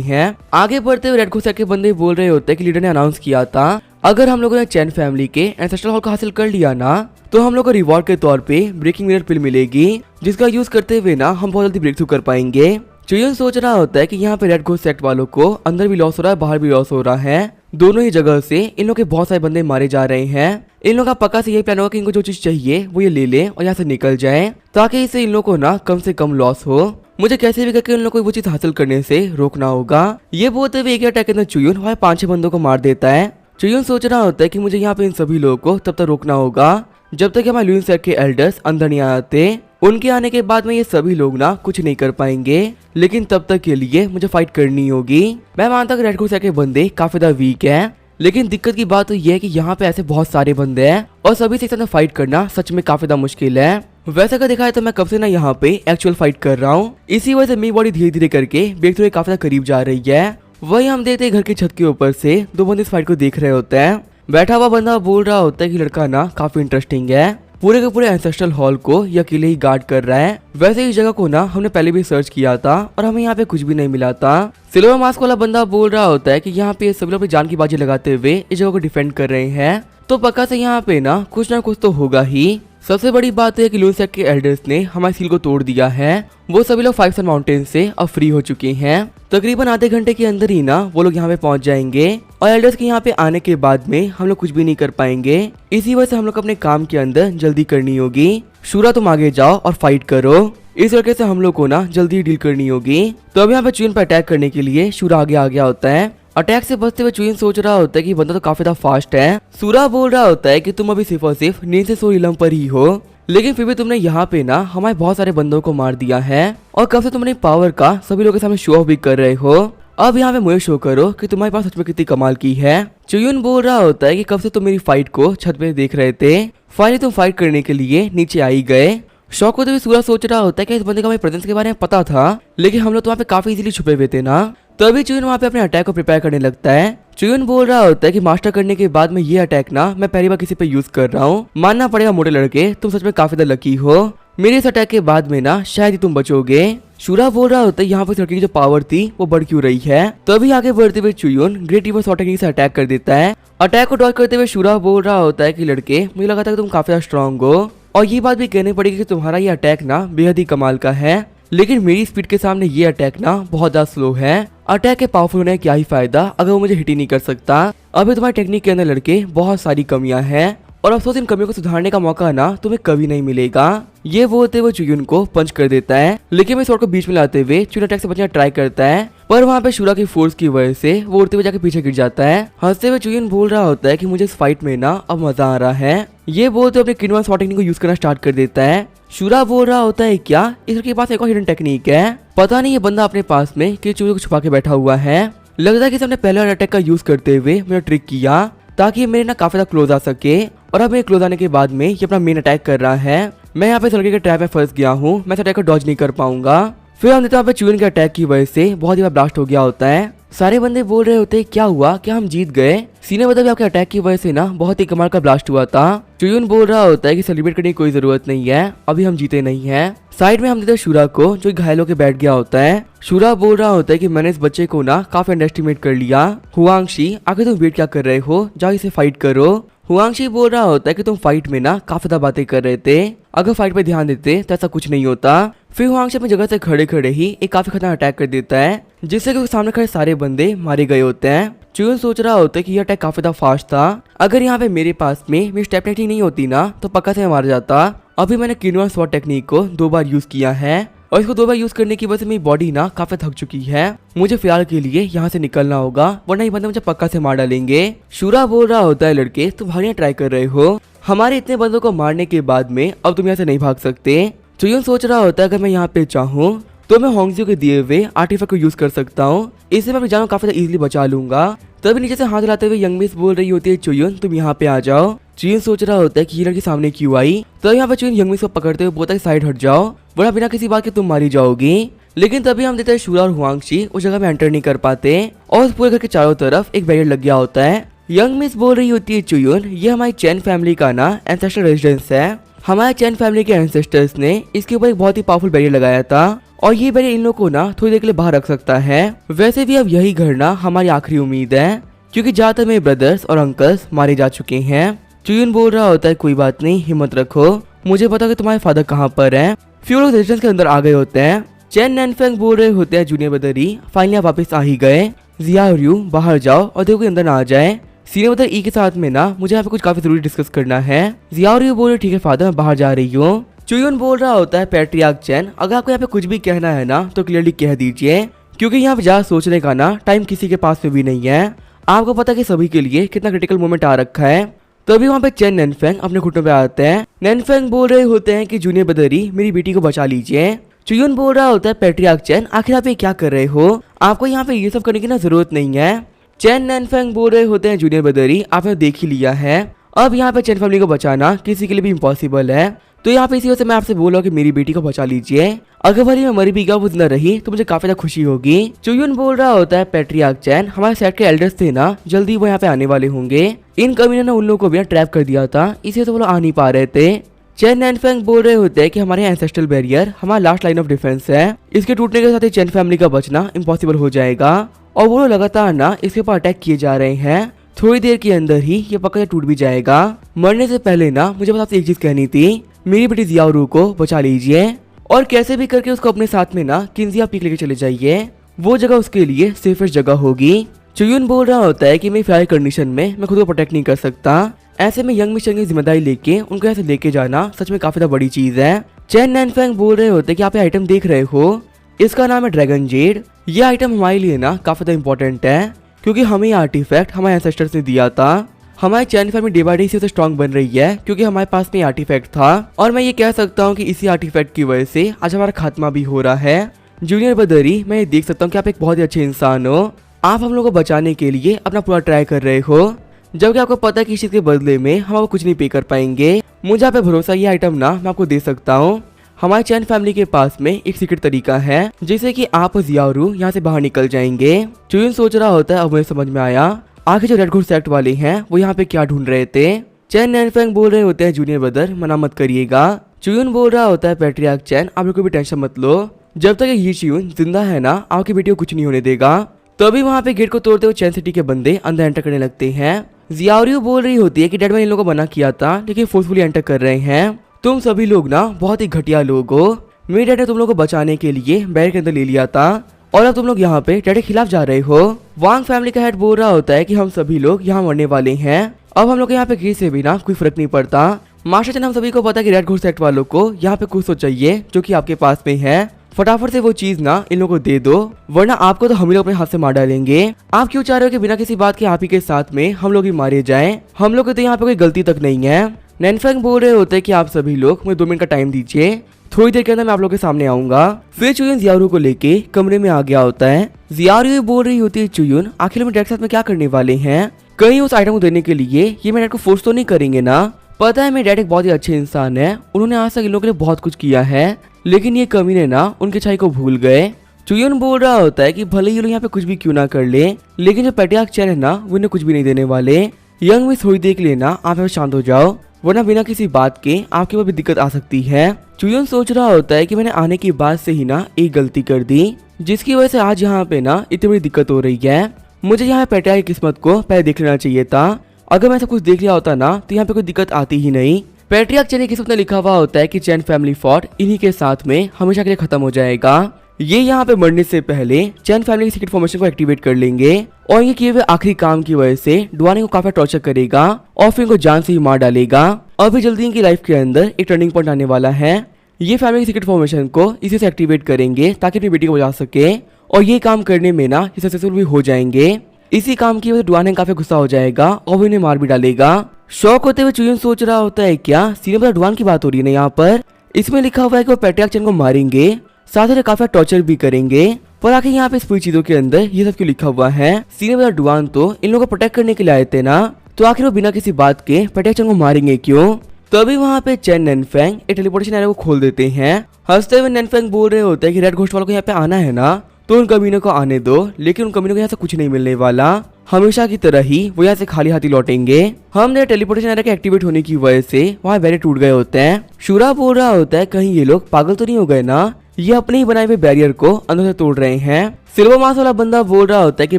हैं। आगे बढ़ते हुए रेड घोस्ट सेक्ट के बंदे बोल रहे होते हैं कि लीडर ने अनाउंस किया था अगर हम लोगों ने चैन फैमिली के एंसेस्ट्रल हॉल को हासिल कर लिया ना तो हम लोग को रिवॉर्ड के तौर पे ब्रेकिंग मिरर पिल मिलेगी, जिसका यूज करते हुए ना हम बहुत जल्दी ब्रेक थ्रू कर पाएंगे। चुयुन सोच रहा होता है कि यहाँ पे रेड घोस्ट सेक्ट वालों को अंदर भी लॉस हो रहा है, बाहर भी लॉस हो रहा है, दोनों ही जगह से इन लोग के बहुत सारे बंदे मारे जा रहे हैं। इन लोगों का पक्का से यही प्लान होगा कि इनको जो चीज चाहिए वो ये ले ले और यहाँ से निकल जाए ताकि इससे इन लोगों को ना कम से कम लॉस हो। मुझे कैसे भी करके उन लोगों को वो चीज हासिल करने से रोकना होगा। ये बोलते हुए एक अटैक के अंदर चुयुन हमारे 5-6 बंदों को मार देता है। चुयुन सोच रहा होता है कि मुझे यहाँ पे इन सभी लोगों को तब तक रोकना होगा जब तक हमारे लुइन सेक्ट के एल्डर्स अंदर नहीं आते। उनके आने के बाद में ये सभी लोग ना कुछ नहीं कर पाएंगे, लेकिन तब तक के लिए मुझे फाइट करनी होगी। मैं मानता हूँ रेड घोस्ट सेक्ट के बंदे काफी ज्यादा वीक है, लेकिन दिक्कत की बात तो ये है कि यहाँ पे ऐसे बहुत सारे बंदे हैं और सभी से फाइट करना सच में काफी ज्यादा मुश्किल है। वैसे अगर देखा है तो मैं कब से ना यहाँ पे एक्चुअल फाइट कर रहा हूँ, इसी वजह से मेरी बॉडी धीरे धीरे करके ब्रेक थ्रू काफी ज्यादा करीब जा रही है। वही हम देखते हैं घर की छत के ऊपर से 2 बंदे इस फाइट को देख रहे होते हैं। बैठा हुआ बंदा बोल रहा होता है कि लड़का ना काफी इंटरेस्टिंग है, पूरे के पूरे एंसेस्ट्रल हॉल को ये अकेले ही गार्ड कर रहा है। वैसे इस जगह को ना हमने पहले भी सर्च किया था और हमें यहाँ पे कुछ भी नहीं मिला था। सिल्वर मास्क वाला बंदा बोल रहा होता है कि यहाँ पे सभी लोग अपनी जान की बाजी लगाते हुए इस जगह को डिफेंड कर रहे हैं, तो पक्का से यहाँ पे ना कुछ तो होगा ही। सबसे बड़ी बात है कि लुइन सेक्ट के एल्डर्स ने हमारे सील को तोड़ दिया है। वो सभी लोग 5 सन माउंटेन से अब फ्री हो चुके हैं। तकरीबन आधे घंटे के अंदर ही ना वो लोग यहाँ पे पहुंच जाएंगे और एल्डर्स के यहाँ पे आने के बाद में हम लोग कुछ भी नहीं कर पाएंगे। इसी वजह से हम लोग अपने काम के अंदर जल्दी करनी होगी। शूरा तुम आगे जाओ और फाइट करो, इस तरीके से हम लोग को ना जल्दी डील करनी होगी। तो अब यहाँ पे चुयुन पर अटैक करने के लिए शूरा आगे आ गया होता है। अटैक से बचते हुए चुयुन सोच रहा होता है कि बंदा तो काफी ज्यादा फास्ट है। सूरा बोल रहा होता है कि तुम अभी सिर्फ और सिर्फ नींद से सोई इलम पर ही हो, लेकिन फिर भी तुमने यहाँ पे ना हमारे बहुत सारे बंदों को मार दिया है और कब से तुम अपनी पावर का सभी लोगों के सामने शो ऑफ भी कर रहे हो। अब यहाँ पे मुझे शो करो कि तुम्हारे पास सच में कितनी कमाल की है। चुयुन बोल रहा होता है कि कब से तुम मेरी फाइट को छत पे देख रहे थे, फाइनली तुम फाइट करने के लिए नीचे आई गए। शौक होते हुए सूरज सोच रहा होता है कि इस बंदे का हमें प्रेजेंस के बारे में पता था, लेकिन हम लोग तो वहाँ पे काफी इजीली छुपे हुए थे ना। तभी चुयुन वहाँ पे अपने अटैक को प्रिपेयर करने लगता है। चुयुन बोल रहा होता है कि मास्टर करने के बाद में ये अटैक ना मैं पहली बार किसी पे यूज कर रहा हूँ। मानना पड़ेगा मोटे लड़के, तुम सच में काफी ज्यादा लकी हो। मेरे इस अटैक के बाद में ना शायद ही तुम बचोगे। शूरा बोल रहा होता है यहाँ पर लड़की की जो पावर थी वो बढ़ क्यों रही है। तभी आगे बढ़ते हुए चुयुन ग्रेट रिवर्स टेक्निक से अटैक कर देता है। अटैक को डॉज करते हुए शूरा बोल रहा होता है कि लड़के, मुझे लगा था कि तुम काफी ज्यादा स्ट्रॉन्ग हो और ये बात भी कहनी पड़ेगी कि तुम्हारा ये अटैक ना बेहद ही कमाल का है, लेकिन मेरी स्पीड के सामने ये अटैक ना बहुत ज्यादा स्लो है। अटैक के पावरफुल होने का क्या ही फायदा अगर वो मुझे हिट ही नहीं कर सकता। अभी तुम्हारी टेक्निक के अंदर लड़के बहुत सारी कमियां हैं और अफसोस इन कमियों को सुधारने का मौका ना तुम्हें कभी नहीं मिलेगा। ये बोलते हुए चुयुन को पंच कर देता है, लेकिन मैं स्वॉर्ड को बीच में लाते हुए चुयुन अटैक से बचने का ट्राई करता है, पर वहाँ पे शूरा की फोर्स की वजह से वो उड़ते हुए जाके पीछे गिर जाता है। हंसते हुए चुयुन बोल रहा होता है कि मुझे इस फाइट में ना अब मजा आ रहा है। ये बोलते अपने किनवा स्वॉर्ड टेक्निक को यूज करना स्टार्ट कर देता है। शूरा बोल रहा होता है क्या इसके पास एक और हिडन टेक्निक है, पता नहीं ये बंदा अपने पास में कि चुयुन को छुपा के बैठा हुआ है। लगता है कि इसने पहले वाले अटैक का यूज करते हुए मेरा ट्रिक किया ताकि ये मेरे ना काफी ज्यादा क्लोज आ सके, और अब मेरे क्लोज आने के बाद में ये अपना मेन अटैक कर रहा है। मैं यहाँ पे लड़के के ट्रैप में फंस गया हूँ, मैं इस अटैक को डॉज नहीं कर पाऊंगा। फिर हम देखते हैं चुयुन के अटैक की वजह से बहुत ही बार ब्लास्ट हो गया होता है। सारे बंदे बोल रहे होते क्या हुआ, क्या हम जीत गए? सीने बता आपके अटैक की वजह से ना बहुत ही कमाल का ब्लास्ट हुआ था। चुयुन बोल रहा होता है कि सेलिब्रेट करने की कोई जरूरत नहीं है, अभी हम जीते नहीं हैं। साइड में हम देखते हैं शूरा को जो घायल होकर बैठ गया होता है। शूरा बोल रहा होता है कि मैंने इस बच्चे को ना काफी अंडरएस्टिमेट कर लिया। हुआंगशी आखिर तुम वेट क्या कर रहे हो, जाओ इसे फाइट करो। हुआंगशी बोल रहा होता है कि तुम फाइट में ना काफी ज्यादा बातें कर रहे थे, अगर फाइट पे ध्यान देते तो ऐसा कुछ नहीं होता। फिर हुआंगशी अपनी जगह से खड़े खड़े ही एक काफी खतरनाक अटैक कर देता है, जिससे कि सामने खड़े सारे बंदे मारे गए होते हैं। चुयुन सोच रहा होता है कि यह अटैक काफी ज्यादा फास्ट था, अगर यहाँ पे मेरे पास में मेरी स्टेप टेक्निक नहीं होती ना तो पक्का से मार जाता। अभी मैंने किनवा स्वॉर्ड टेक्निक को 2 बार यूज किया है, और इसको 2 बार यूज करने की वजह से मेरी बॉडी ना काफी थक चुकी है। मुझे फिलहाल के लिए यहाँ से निकलना होगा, वरना ये बंदे मुझे पक्का से मार डालेंगे। शूरा बोल रहा होता है लड़के तुम भागने ट्राई कर रहे हो, हमारे इतने बंदों को मारने के बाद में अब तुम यहाँ से नहीं भाग सकते। चुयुन सोच रहा होता है अगर मैं यहाँ पे चाहूँ तो मैं होंगजियो के दिए हुए आर्टिफैक्ट को यूज कर सकता हूँ, इससे मैं अपनी जान को काफी इजीली बचा लूंगा। तभी नीचे से हाथ हिलाते हुए यंग मिस बोल रही होती है चुयुन तुम यहाँ पे आ जाओ। चुयुन सोच रहा होता है कि ये लड़की सामने क्यों आई, तो यहाँ पे चुयुन यंग मिस को पकड़ते हुए बोलता है साइड हट जाओ, वरना बिना किसी बात के तुम मारी जाओगी। लेकिन तभी हम देखते हैं शूरा और हुआंगशी उस जगह में एंटर नहीं कर पाते, और उस पूरे घर के चारों तरफ एक बैरियर लग गया होता है। यंग मिस बोल रही होती है चुयुन ये हमारी चैन फैमिली का ना एंसेस्टर रेजिडेंस है, हमारे चैन फैमिली के एंसेस्टर्स ने इसके ऊपर एक बहुत ही पावरफुल बैरियर लगाया था, और ये बैरियर इन लोगों को ना थोड़ी देर के लिए बाहर रख सकता है। वैसे भी अब यही घर ना हमारी आखिरी उम्मीद है, क्योंकि ज्यादातर मेरे ब्रदर्स और अंकल्स मारे जा चुके हैं। चुयुन बोल रहा होता है कोई बात नहीं, हिम्मत रखो, मुझे पता कि तुम्हारे फादर कहाँ पर हैं। फिर लोग रेजिडेंस के अंदर आ गए होते हैं। चैन नैनफेंग बोल रहे होते हैं जूनियर ब्रदर फाइनली वापस आ ही गए, जिया और यू बाहर जाओ और देखो कोई अंदर ना आ जाए। सीनियर ब्रदर ई के साथ में ना मुझे यहाँ पे कुछ काफी जरूरी डिस्कस करना है। जिया और यू बोल रहे ठीक है फादर मैं बाहर जा रही हूँ। चुयुन बोल रहा होता है पैट्रियार्क चैन अगर आपको यहाँ पे कुछ भी कहना है ना तो क्लियरली कह दीजिए, क्योंकि यहाँ पे ज्यादा सोचने का ना टाइम किसी के पास में भी नहीं है। आपको पता है कि सभी के लिए कितना क्रिटिकल मोमेंट आ रखा है। तभी वहाँ पे चैन नैनफेंग अपने घुटनों पे आते हैं। नैनफेंग बोल रहे होते हैं कि जूनियर ब्रदर मेरी बेटी को बचा लीजिए। चुयुन बोल रहा होता है पैट्रियार्क चैन आखिर आप ये क्या कर रहे हो, आपको यहाँ पे ये सब करने की ना जरूरत नहीं है। चैन नैनफेंग बोल रहे होते हैं जूनियर ब्रदर आपने देख ही लिया है, अब यहाँ पे चैन फैमिली को बचाना किसी के लिए भी इम्पॉसिबल है, तो यहाँ पे इसी वजह से मैं आपसे बोल रहा हूँ कि मेरी बेटी को बचा लीजिए। अगर भले मैं मरी भी गया वो जिंदा रही तो मुझे काफी ज्यादा खुशी होगी। चुयुन बोल रहा होता है पैट्रियार्क चैन हमारे सेट के एल्डर्स थे ना जल्दी वो यहाँ पे आने वाले होंगे, इन कमीनों ने उन लोगों को भी ट्रैप कर दिया था, इसलिए तो वो लोग आ नहीं पा रहे थे। चैन नैनफेंग बोल रहे होते हैं कि हमारे एंसेस्ट्रल बैरियर हमारा लास्ट लाइन ऑफ डिफेंस है, इसके टूटने के साथ ही चैन फैमिली का बचना इम्पॉसिबल हो जाएगा, और वो लोग लगातार ना इसके ऊपर अटैक किए जा रहे हैं, थोड़ी देर के अंदर ही ये पक्का टूट भी जाएगा। मरने से पहले ना मुझे बस आपसे एक चीज कहनी थी, मेरी बेटी जियाओरू को बचा लीजिए और कैसे भी करके उसको अपने साथ में ना किंजिया पीक लेके चले जाइए, वो जगह उसके लिए सेफेस्ट जगह होगी। चुयुन बोल रहा होता है कि मेरी फिलहाल कंडीशन में मैं खुद को प्रोटेक्ट नहीं कर सकता, ऐसे में यंग मिशन की जिम्मेदारी लेके उनको ऐसे लेके जाना सच में काफी बड़ी चीज है। चैन नैनफेंग बोल रहे होते हैं कि आप ये आइटम देख रहे हो, इसका नाम है ड्रैगन जेड। ये आइटम हमारे लिए ना काफी ज्यादा इंपॉर्टेंट है, क्योंकि हमें ये आर्टिफैक्ट हमारे एंसेस्टर्स ने दिया था। हमारी चैन फैमिली डे बाय डे से स्ट्रॉन्ग बन रही है, क्योंकि हमारे पास में आर्टिफैक्ट था, और मैं ये कह सकता हूँ कि इसी आर्टिफैक्ट की वजह से आज हमारा खात्मा भी हो रहा है। जूनियर ब्रदर मैं ये देख सकता हूँ कि आप एक बहुत ही अच्छे इंसान हो, आप हम लोगों को बचाने के लिए अपना पूरा ट्राई कर रहे हो, जबकि आपको पता है कि इस चीज के बदले में हम आपको कुछ नहीं पे कर पाएंगे। मुझे आप पे भरोसा, ये आइटम ना मैं आपको दे सकता हूँ। हमारे चैन फैमिली के पास में एक सीक्रेट तरीका है जिससे कि आप जियाओरू यहाँ से बाहर निकल जाएंगे। चुयुन सोच रहा होता है अब मुझे समझ में आया आखिर जो रेड घोड़ सेक्ट वाले हैं वो यहाँ पे क्या ढूंढ रहे थे। चैन नैनफेंग बोल रहे होते हैं जूनियर ब्रदर मना मत करिएगा। चुयुन बोल रहा होता है पैट्रियार्क चैन आप लोग को भी टेंशन मत लो, जब तक ये चुयुन जिंदा है ना आपकी बेटी को कुछ नहीं होने देगा। तभी वहाँ पे गेट को तोड़ते हुए चैन सिटी के बंदे अंदर एंटर करने लगते हैं। जियाओरू बोल रही होती है कि डैड मैंने इन लोगों को मना किया था लेकिन फोर्सफुली एंटर कर रहे हैं, तुम सभी लोग ना बहुत ही घटिया लोग हो, मेरे डैड ने तुम लोगों को बचाने के लिए बैरियर के अंदर ले लिया था और अब तुम लोग यहाँ पे डैड के खिलाफ जा रहे हो। वांग फैमिली का हेड बोल रहा होता है कि हम सभी लोग यहाँ मरने वाले हैं, अब हम लोग यहाँ पे किसी से भी ना कोई फर्क नहीं पड़ता। मास्टर चैन हम सभी को पता है कि रेड घोस्ट सेक्ट वालों को यहाँ पे कुछ तो चाहिए जो कि आपके पास में है। फटाफट से वो चीज ना इन लोगों को दे दो, वरना आपको तो हम लोग अपने हाथ से मार डालेंगे। आप क्यों चाह रहे हो कि बिना किसी बात के आप ही के साथ में हम लोग ही मारे जाएं? हम लोग को तो यहाँ पे कोई गलती तक नहीं है। नैनफेंग बोल रहे होते हैं कि आप सभी लोग मुझे 2 मिनट का टाइम दीजिए, थोड़ी देर के अंदर मैं आप लोग के सामने आऊंगा। फिर चुयुन जियारू को लेके कमरे में आ गया होता है। जियारू बोल रही होती है, चुयुन आखिर में डैड के साथ में क्या करने वाले हैं? कहीं उस आइटम को देने के लिए ये मेरे डैड को फोर्स तो नहीं करेंगे ना? पता है मेरे डैड एक बहुत ही अच्छे इंसान है, उन्होंने आज तक इन लोगों के लिए बहुत कुछ किया है, लेकिन ये कमीने ना उनके अच्छाई को भूल गए। चुयुन बोल रहा होता है कि भले ये लोग यहाँ पे कुछ भी क्यों ना कर ले, लेकिन जो पेटियाक चैन है ना वो इन्हें कुछ भी नहीं देने वाले। यंग मिस थोड़ी देख लेना, आप यहाँ शांत हो जाओ, वरना बिना किसी बात के आपके ऊपर भी दिक्कत आ सकती है। चुयुन सोच रहा होता है कि मैंने आने की बाद से ही ना एक गलती कर दी, जिसकी वजह से आज यहाँ पे ना इतनी बड़ी दिक्कत हो रही है। मुझे यहाँ पेटिया की किस्मत को पहले देख लेना चाहिए था। अगर मैं सब कुछ देख लिया होता ना तो यहाँ पे कोई दिक्कत आती ही नहीं। पेट्रियाक चैन की किस्मत में लिखा हुआ होता है कि चैन फैमिली फॉर्ट इन्हीं के साथ में हमेशा के लिए खत्म हो जाएगा। ये यहाँ पे मरने से पहले चैन फैमिली की सीक्रेट फॉर्मेशन को एक्टिवेट कर लेंगे और ये किए हुए आखिरी काम की वजह से डुआने को काफी टॉर्चर करेगा और फिर इनको जान से ही मार डालेगा। अभी जल्दी इनकी लाइफ के अंदर एक टर्निंग पॉइंट आने वाला है। ये फैमिली की सीक्रेट फॉर्मेशन को इसी से एक्टिवेट करेंगे ताकि अपनी बेटी को बचा सके, और ये काम करने में ना ये सक्सेसफुल भी हो जाएंगे। इसी काम की वजह से डुआने काफी गुस्सा हो जाएगा और वो इन्हें मार भी डालेगा। शौक होते हुए चुयुन सोच रहा होता है क्या सीने पर डुआन की बात हो रही है ना? यहाँ पर इसमें लिखा हुआ है कि वो पेट्रियाक चैन को मारेंगे, साथ ही काफी टॉर्चर भी करेंगे। पर आखिर यहाँ पे इस पूरी चीजों के अंदर ये सब क्यों लिखा हुआ है? सीने पर डुआन तो इन लोगों को प्रोटेक्ट करने के लिए आए थे ना, तो आखिर वो बिना किसी बात के पेट्रियाक चैन को मारेंगे क्यों? तभी वहाँ पे चैन नैनफेंग एक टेलीपोर्टेशन एरिया को खोल देते हैं। हंसते हुए नैनफेंग बोल रहे होते हैं कि रेड घोस्ट वालों को यहाँ पे आना है ना, तो उन कमीनों को आने दो, लेकिन उन कमीनों को यहाँ से कुछ नहीं मिलने वाला। हमेशा की तरह ही वो यहाँ से खाली हाथी लौटेंगे। हमने टेलीपोर्टेशन एरिया के एक्टिवेट होने की वजह से वहाँ बैरियर टूट गए होते हैं। शूरा बोल रहा होता है कहीं ये लोग पागल तो नहीं हो गए ना, ये अपने ही बनाए हुए बैरियर को अंदर से तोड़ रहे हैं। सिल्वर मास वाला बंदा बोल रहा होता है कि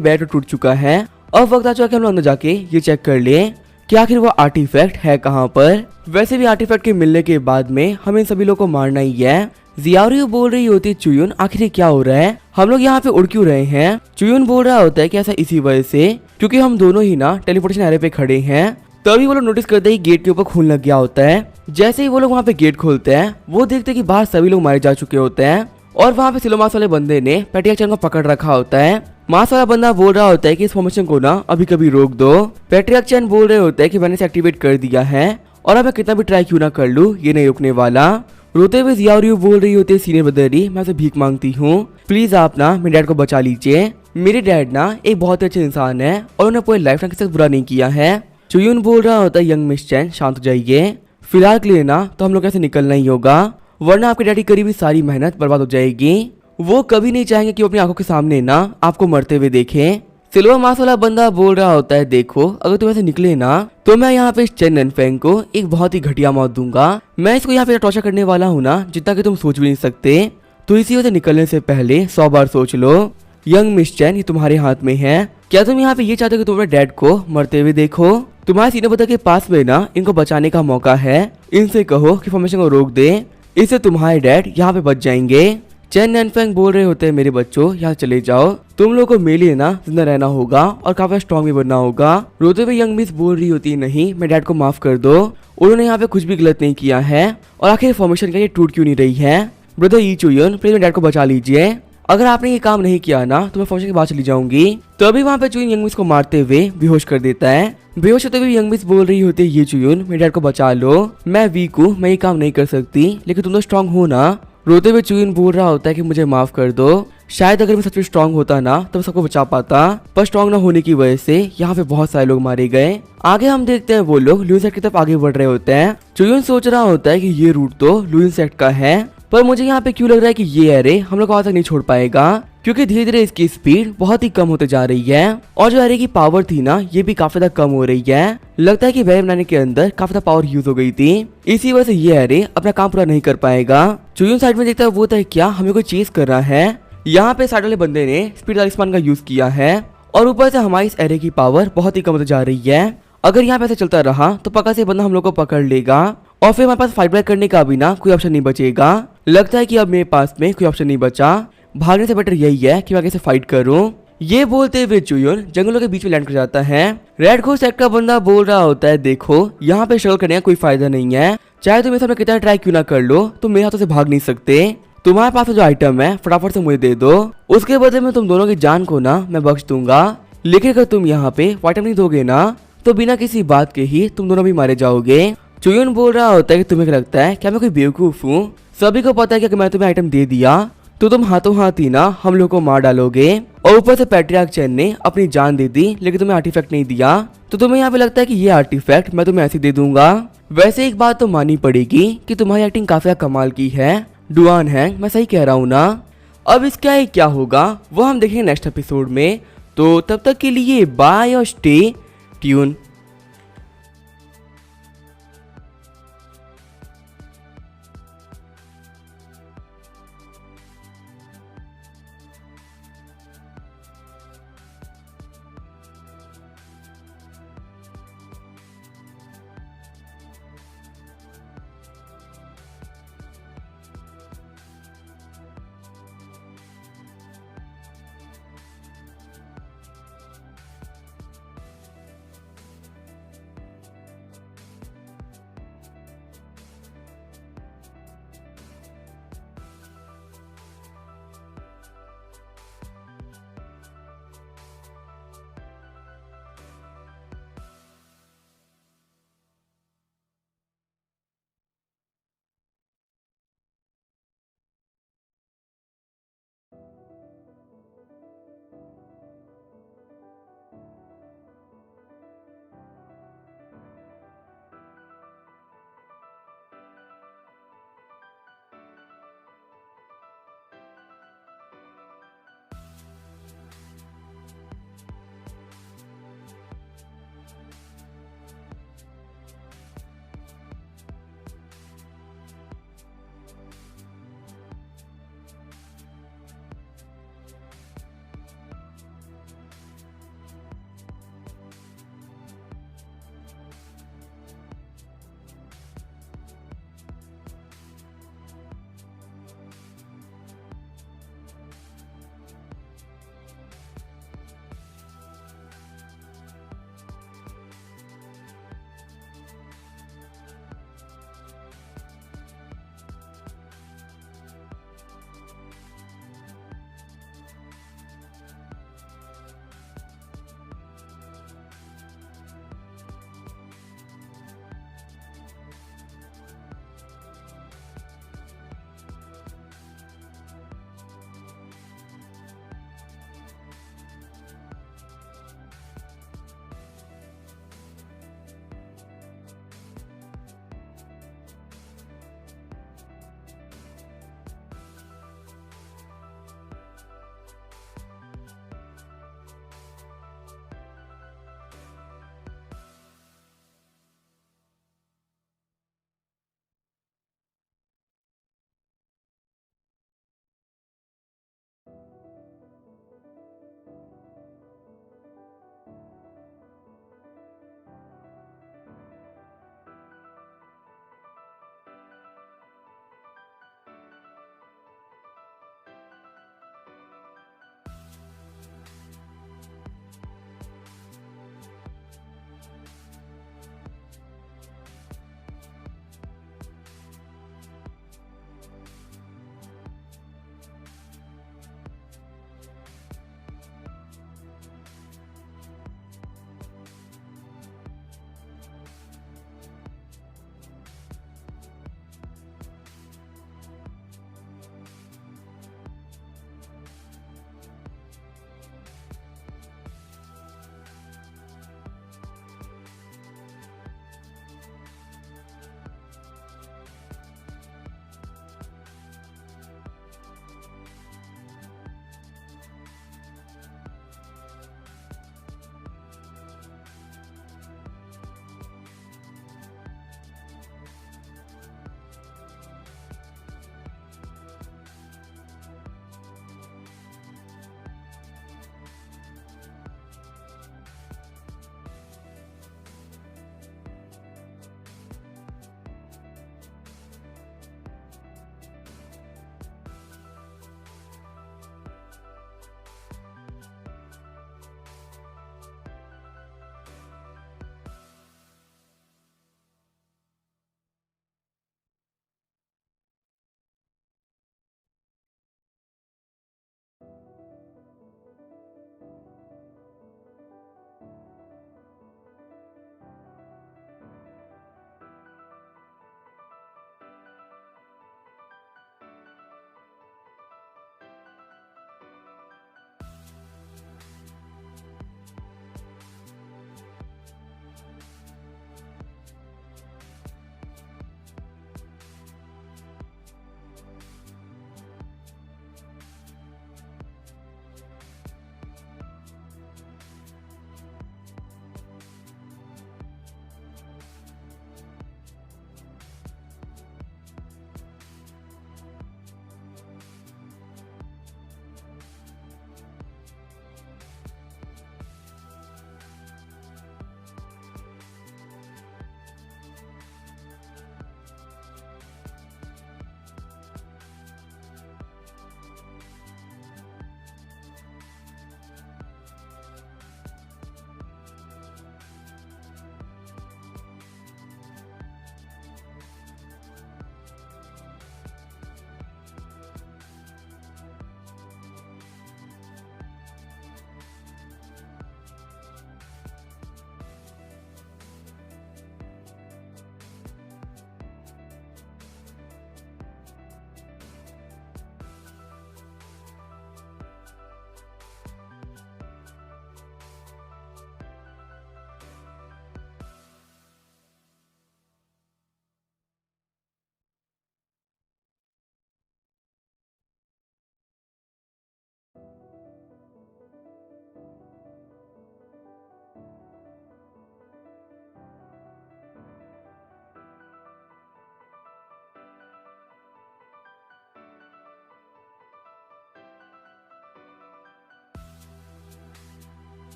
बैरियर टूट चुका है, अब वक्त आ चुका है कि हम लोग अंदर जाके ये चेक कर ले कि आखिर वो आर्टिफैक्ट है कहाँ पर। वैसे भी आर्टिफैक्ट के मिलने के बाद में हमें सभी लोग को मारना ही है। जियारू बोल रही होती है चुयुन आखिर ये क्या हो रहा है, हम लोग यहाँ पे उड़ क्यों रहे हैं? चुयुन बोल रहा होता है कि ऐसा इसी वजह से क्योंकि हम दोनों ही ना टेलीपोर्टेशन एरिया पे खड़े हैं। तभी वो लोग नोटिस करते ही गेट के ऊपर खून लग गया होता है। जैसे ही वो लोग वहाँ पे गेट खोलते हैं वो देखते हैं कि बाहर सभी लोग मारे जा चुके होते हैं, और वहाँ पे सिलोमास वाले बंदे ने पेट्रियाक चैन को पकड़ रखा होता है। मास वाला बंदा बोल रहा होता है कि इस फॉर्मेशन को ना अभी कभी रोक दो। पेट्रियाक चैन बोल रहे होते हैं कि मैंने इसे एक्टिवेट कर दिया है और अब मैं कितना भी ट्राई क्यों ना कर लूँ ये नहीं रुकने वाला। रोते हुए जियारू बोल रही होती है सीनियर ब्रदरी मैं उसे भीख मांगती हूँ, प्लीज आप ना मेरे डैड को बचा लीजिए। मेरे डैड ना एक बहुत अच्छे इंसान है और उन्हें पूरे लाइफ टाइम किसी से बुरा नहीं किया है। चुयुन बोल रहा होता है यंग मिस चैन शांत हो जाइए, फिलहाल के लिए ना तो हम लोग ऐसे निकलना ही होगा, वरना आपके डैडी करीबी सारी मेहनत बर्बाद हो जाएगी। वो कभी नहीं चाहेंगे कि वो अपनी आंखों के सामने ना आपको मरते हुए देखें। सिल्वर मास वाला बंदा बोल रहा होता है देखो अगर तुम ऐसे निकले ना तो मैं यहाँ पे चैन नैनफेंग को एक बहुत ही घटिया मौत दूंगा। मैं इसको यहाँ पे टॉर्चर करने वाला हूँ ना जितना कि तुम सोच भी नहीं सकते, तो इसी वजह से निकलने से पहले 100 बार सोच लो। यंग मिस चैन ये तुम्हारे हाथ में है, क्या तुम यहाँ पे ये चाहते हो कि तुम अपने डैड को मरते हुए देखो? तुम्हारे सीनियर ब्रदर के पास में ना इनको बचाने का मौका है, इनसे कहो कि फॉर्मेशन को रोक दे, इससे तुम्हारे डैड यहाँ पे बच जाएंगे। चैन नैनफेंग बोल रहे होते हैं मेरे बच्चों यहाँ चले जाओ, तुम लोगों को मेरे लिए ना जिंदा रहना होगा और काफी स्ट्रॉन्ग भी बनना होगा। रोते हुए यंग मिस बोल रही होती है नहीं मेरे डैड को माफ कर दो, उन्होंने यहाँ पे कुछ भी गलत नहीं किया है, और आखिर फॉर्मेशन का ये टूट क्यों नहीं रही है? ब्रदर ई चुयुन प्लीज मेरे डैड को बचा लीजिए, अगर आपने ये काम नहीं किया ना तो मैं फॉर्मेशन के बाद चली जाऊंगी। तभी वहाँ पे चुयुन यंग मिस को मारते हुए बेहोश कर देता है। बेहोश होते हुए यंग मिस बोल रही होती है ये चुयुन मेरे डैड को बचा लो, मैं वीक हूँ, मैं ये काम नहीं कर सकती, लेकिन तुम तो स्ट्रॉन्ग हो ना। रोते हुए चुयुन बोल रहा होता है कि मुझे माफ कर दो, शायद अगर मैं सच में स्ट्रॉन्ग होता ना तो मैं सबको बचा पाता, पर स्ट्रॉन्ग ना होने की वजह से यहाँ पे बहुत सारे लोग मारे गए। आगे हम देखते हैं वो लोग लुइन सेक्ट की तरफ आगे बढ़ रहे होते हैं। चुयुन सोच रहा होता है कि ये रूट तो लुइन सेक्ट का है, पर मुझे यहाँ पे क्यों लग रहा है कि ये एरे हम लोग वहां तक नहीं छोड़ पाएगा, क्योंकि धीरे धीरे इसकी स्पीड बहुत ही कम होते जा रही है, और जो एरे की पावर थी ना ये भी काफी ज्यादा कम हो रही है। लगता है कि बैरियर बनाने के अंदर काफी ज्यादा पावर यूज हो गई थी, इसी वजह से ये एरे अपना काम पूरा नहीं कर पाएगा। चुयुन साइड में देखता है वो तो क्या हमें कोई चेस कर रहा है। यहाँ पे साइड वाले बंदे ने स्पीड तालिस्मान का यूज किया है, और ऊपर से हमारी इस एरे की पावर बहुत ही कम होती जा रही है। अगर यहाँ पे ऐसे चलता रहा तो पक्का से बंदा हम लोग को पकड़ लेगा, और फिर हमारे पास फाइट बैक करने का भी ना कोई ऑप्शन नहीं बचेगा। लगता है कि अब मेरे पास में कोई ऑप्शन नहीं बचा, भागने से बेटर यही है कि मैं आगे से फाइट करूं। ये बोलते हुए चुयुन जंगलों के बीच में लैंड कर जाता है। रेड घोस्ट एक्ट का बंदा बोल रहा होता है, देखो यहाँ पे स्ट्रगल करने का कोई फायदा नहीं है, चाहे तुम मेरे सामने कितना ट्राई क्यों ना कर लो, तुम मेरे हाथों से भाग नहीं सकते। तुम्हारे पास जो आइटम है फटाफट से मुझे दे दो, उसके बदले में तुम दोनों की जान को ना मैं बख्श दूंगा। लेकिन अगर तुम यहाँ पे आइटम नहीं दोगे ना तो बिना किसी बात के ही तुम दोनों भी मारे जाओगे। चुयुन बोल रहा होता है कि तुम्हें क्या लगता है क्या मैं कोई बेवकूफ हूँ? सभी को पता है कि अगर मैं तुम्हें आइटम दे दिया तो तुम हाथों हाथ ही ना हम लोग को मार डालोगे। और ऊपर से पैट्रियार्क चैन ने अपनी जान दे दी लेकिन तुम्हें आर्टिफैक्ट नहीं दिया, तो तुम्हें यहाँ पे लगता है कि ये आर्टिफैक्ट मैं तुम्हें ऐसे दे दूंगा। वैसे एक बात तो माननी पड़ेगी कि तुम्हारी एक्टिंग काफी कमाल की है डुआन हैंग, मैं सही कह रहा हूँ ना? अब इसका ही क्या होगा वो हम देखेंगे नेक्स्ट एपिसोड में। तो तब तक के लिए बाय और स्टे ट्यून।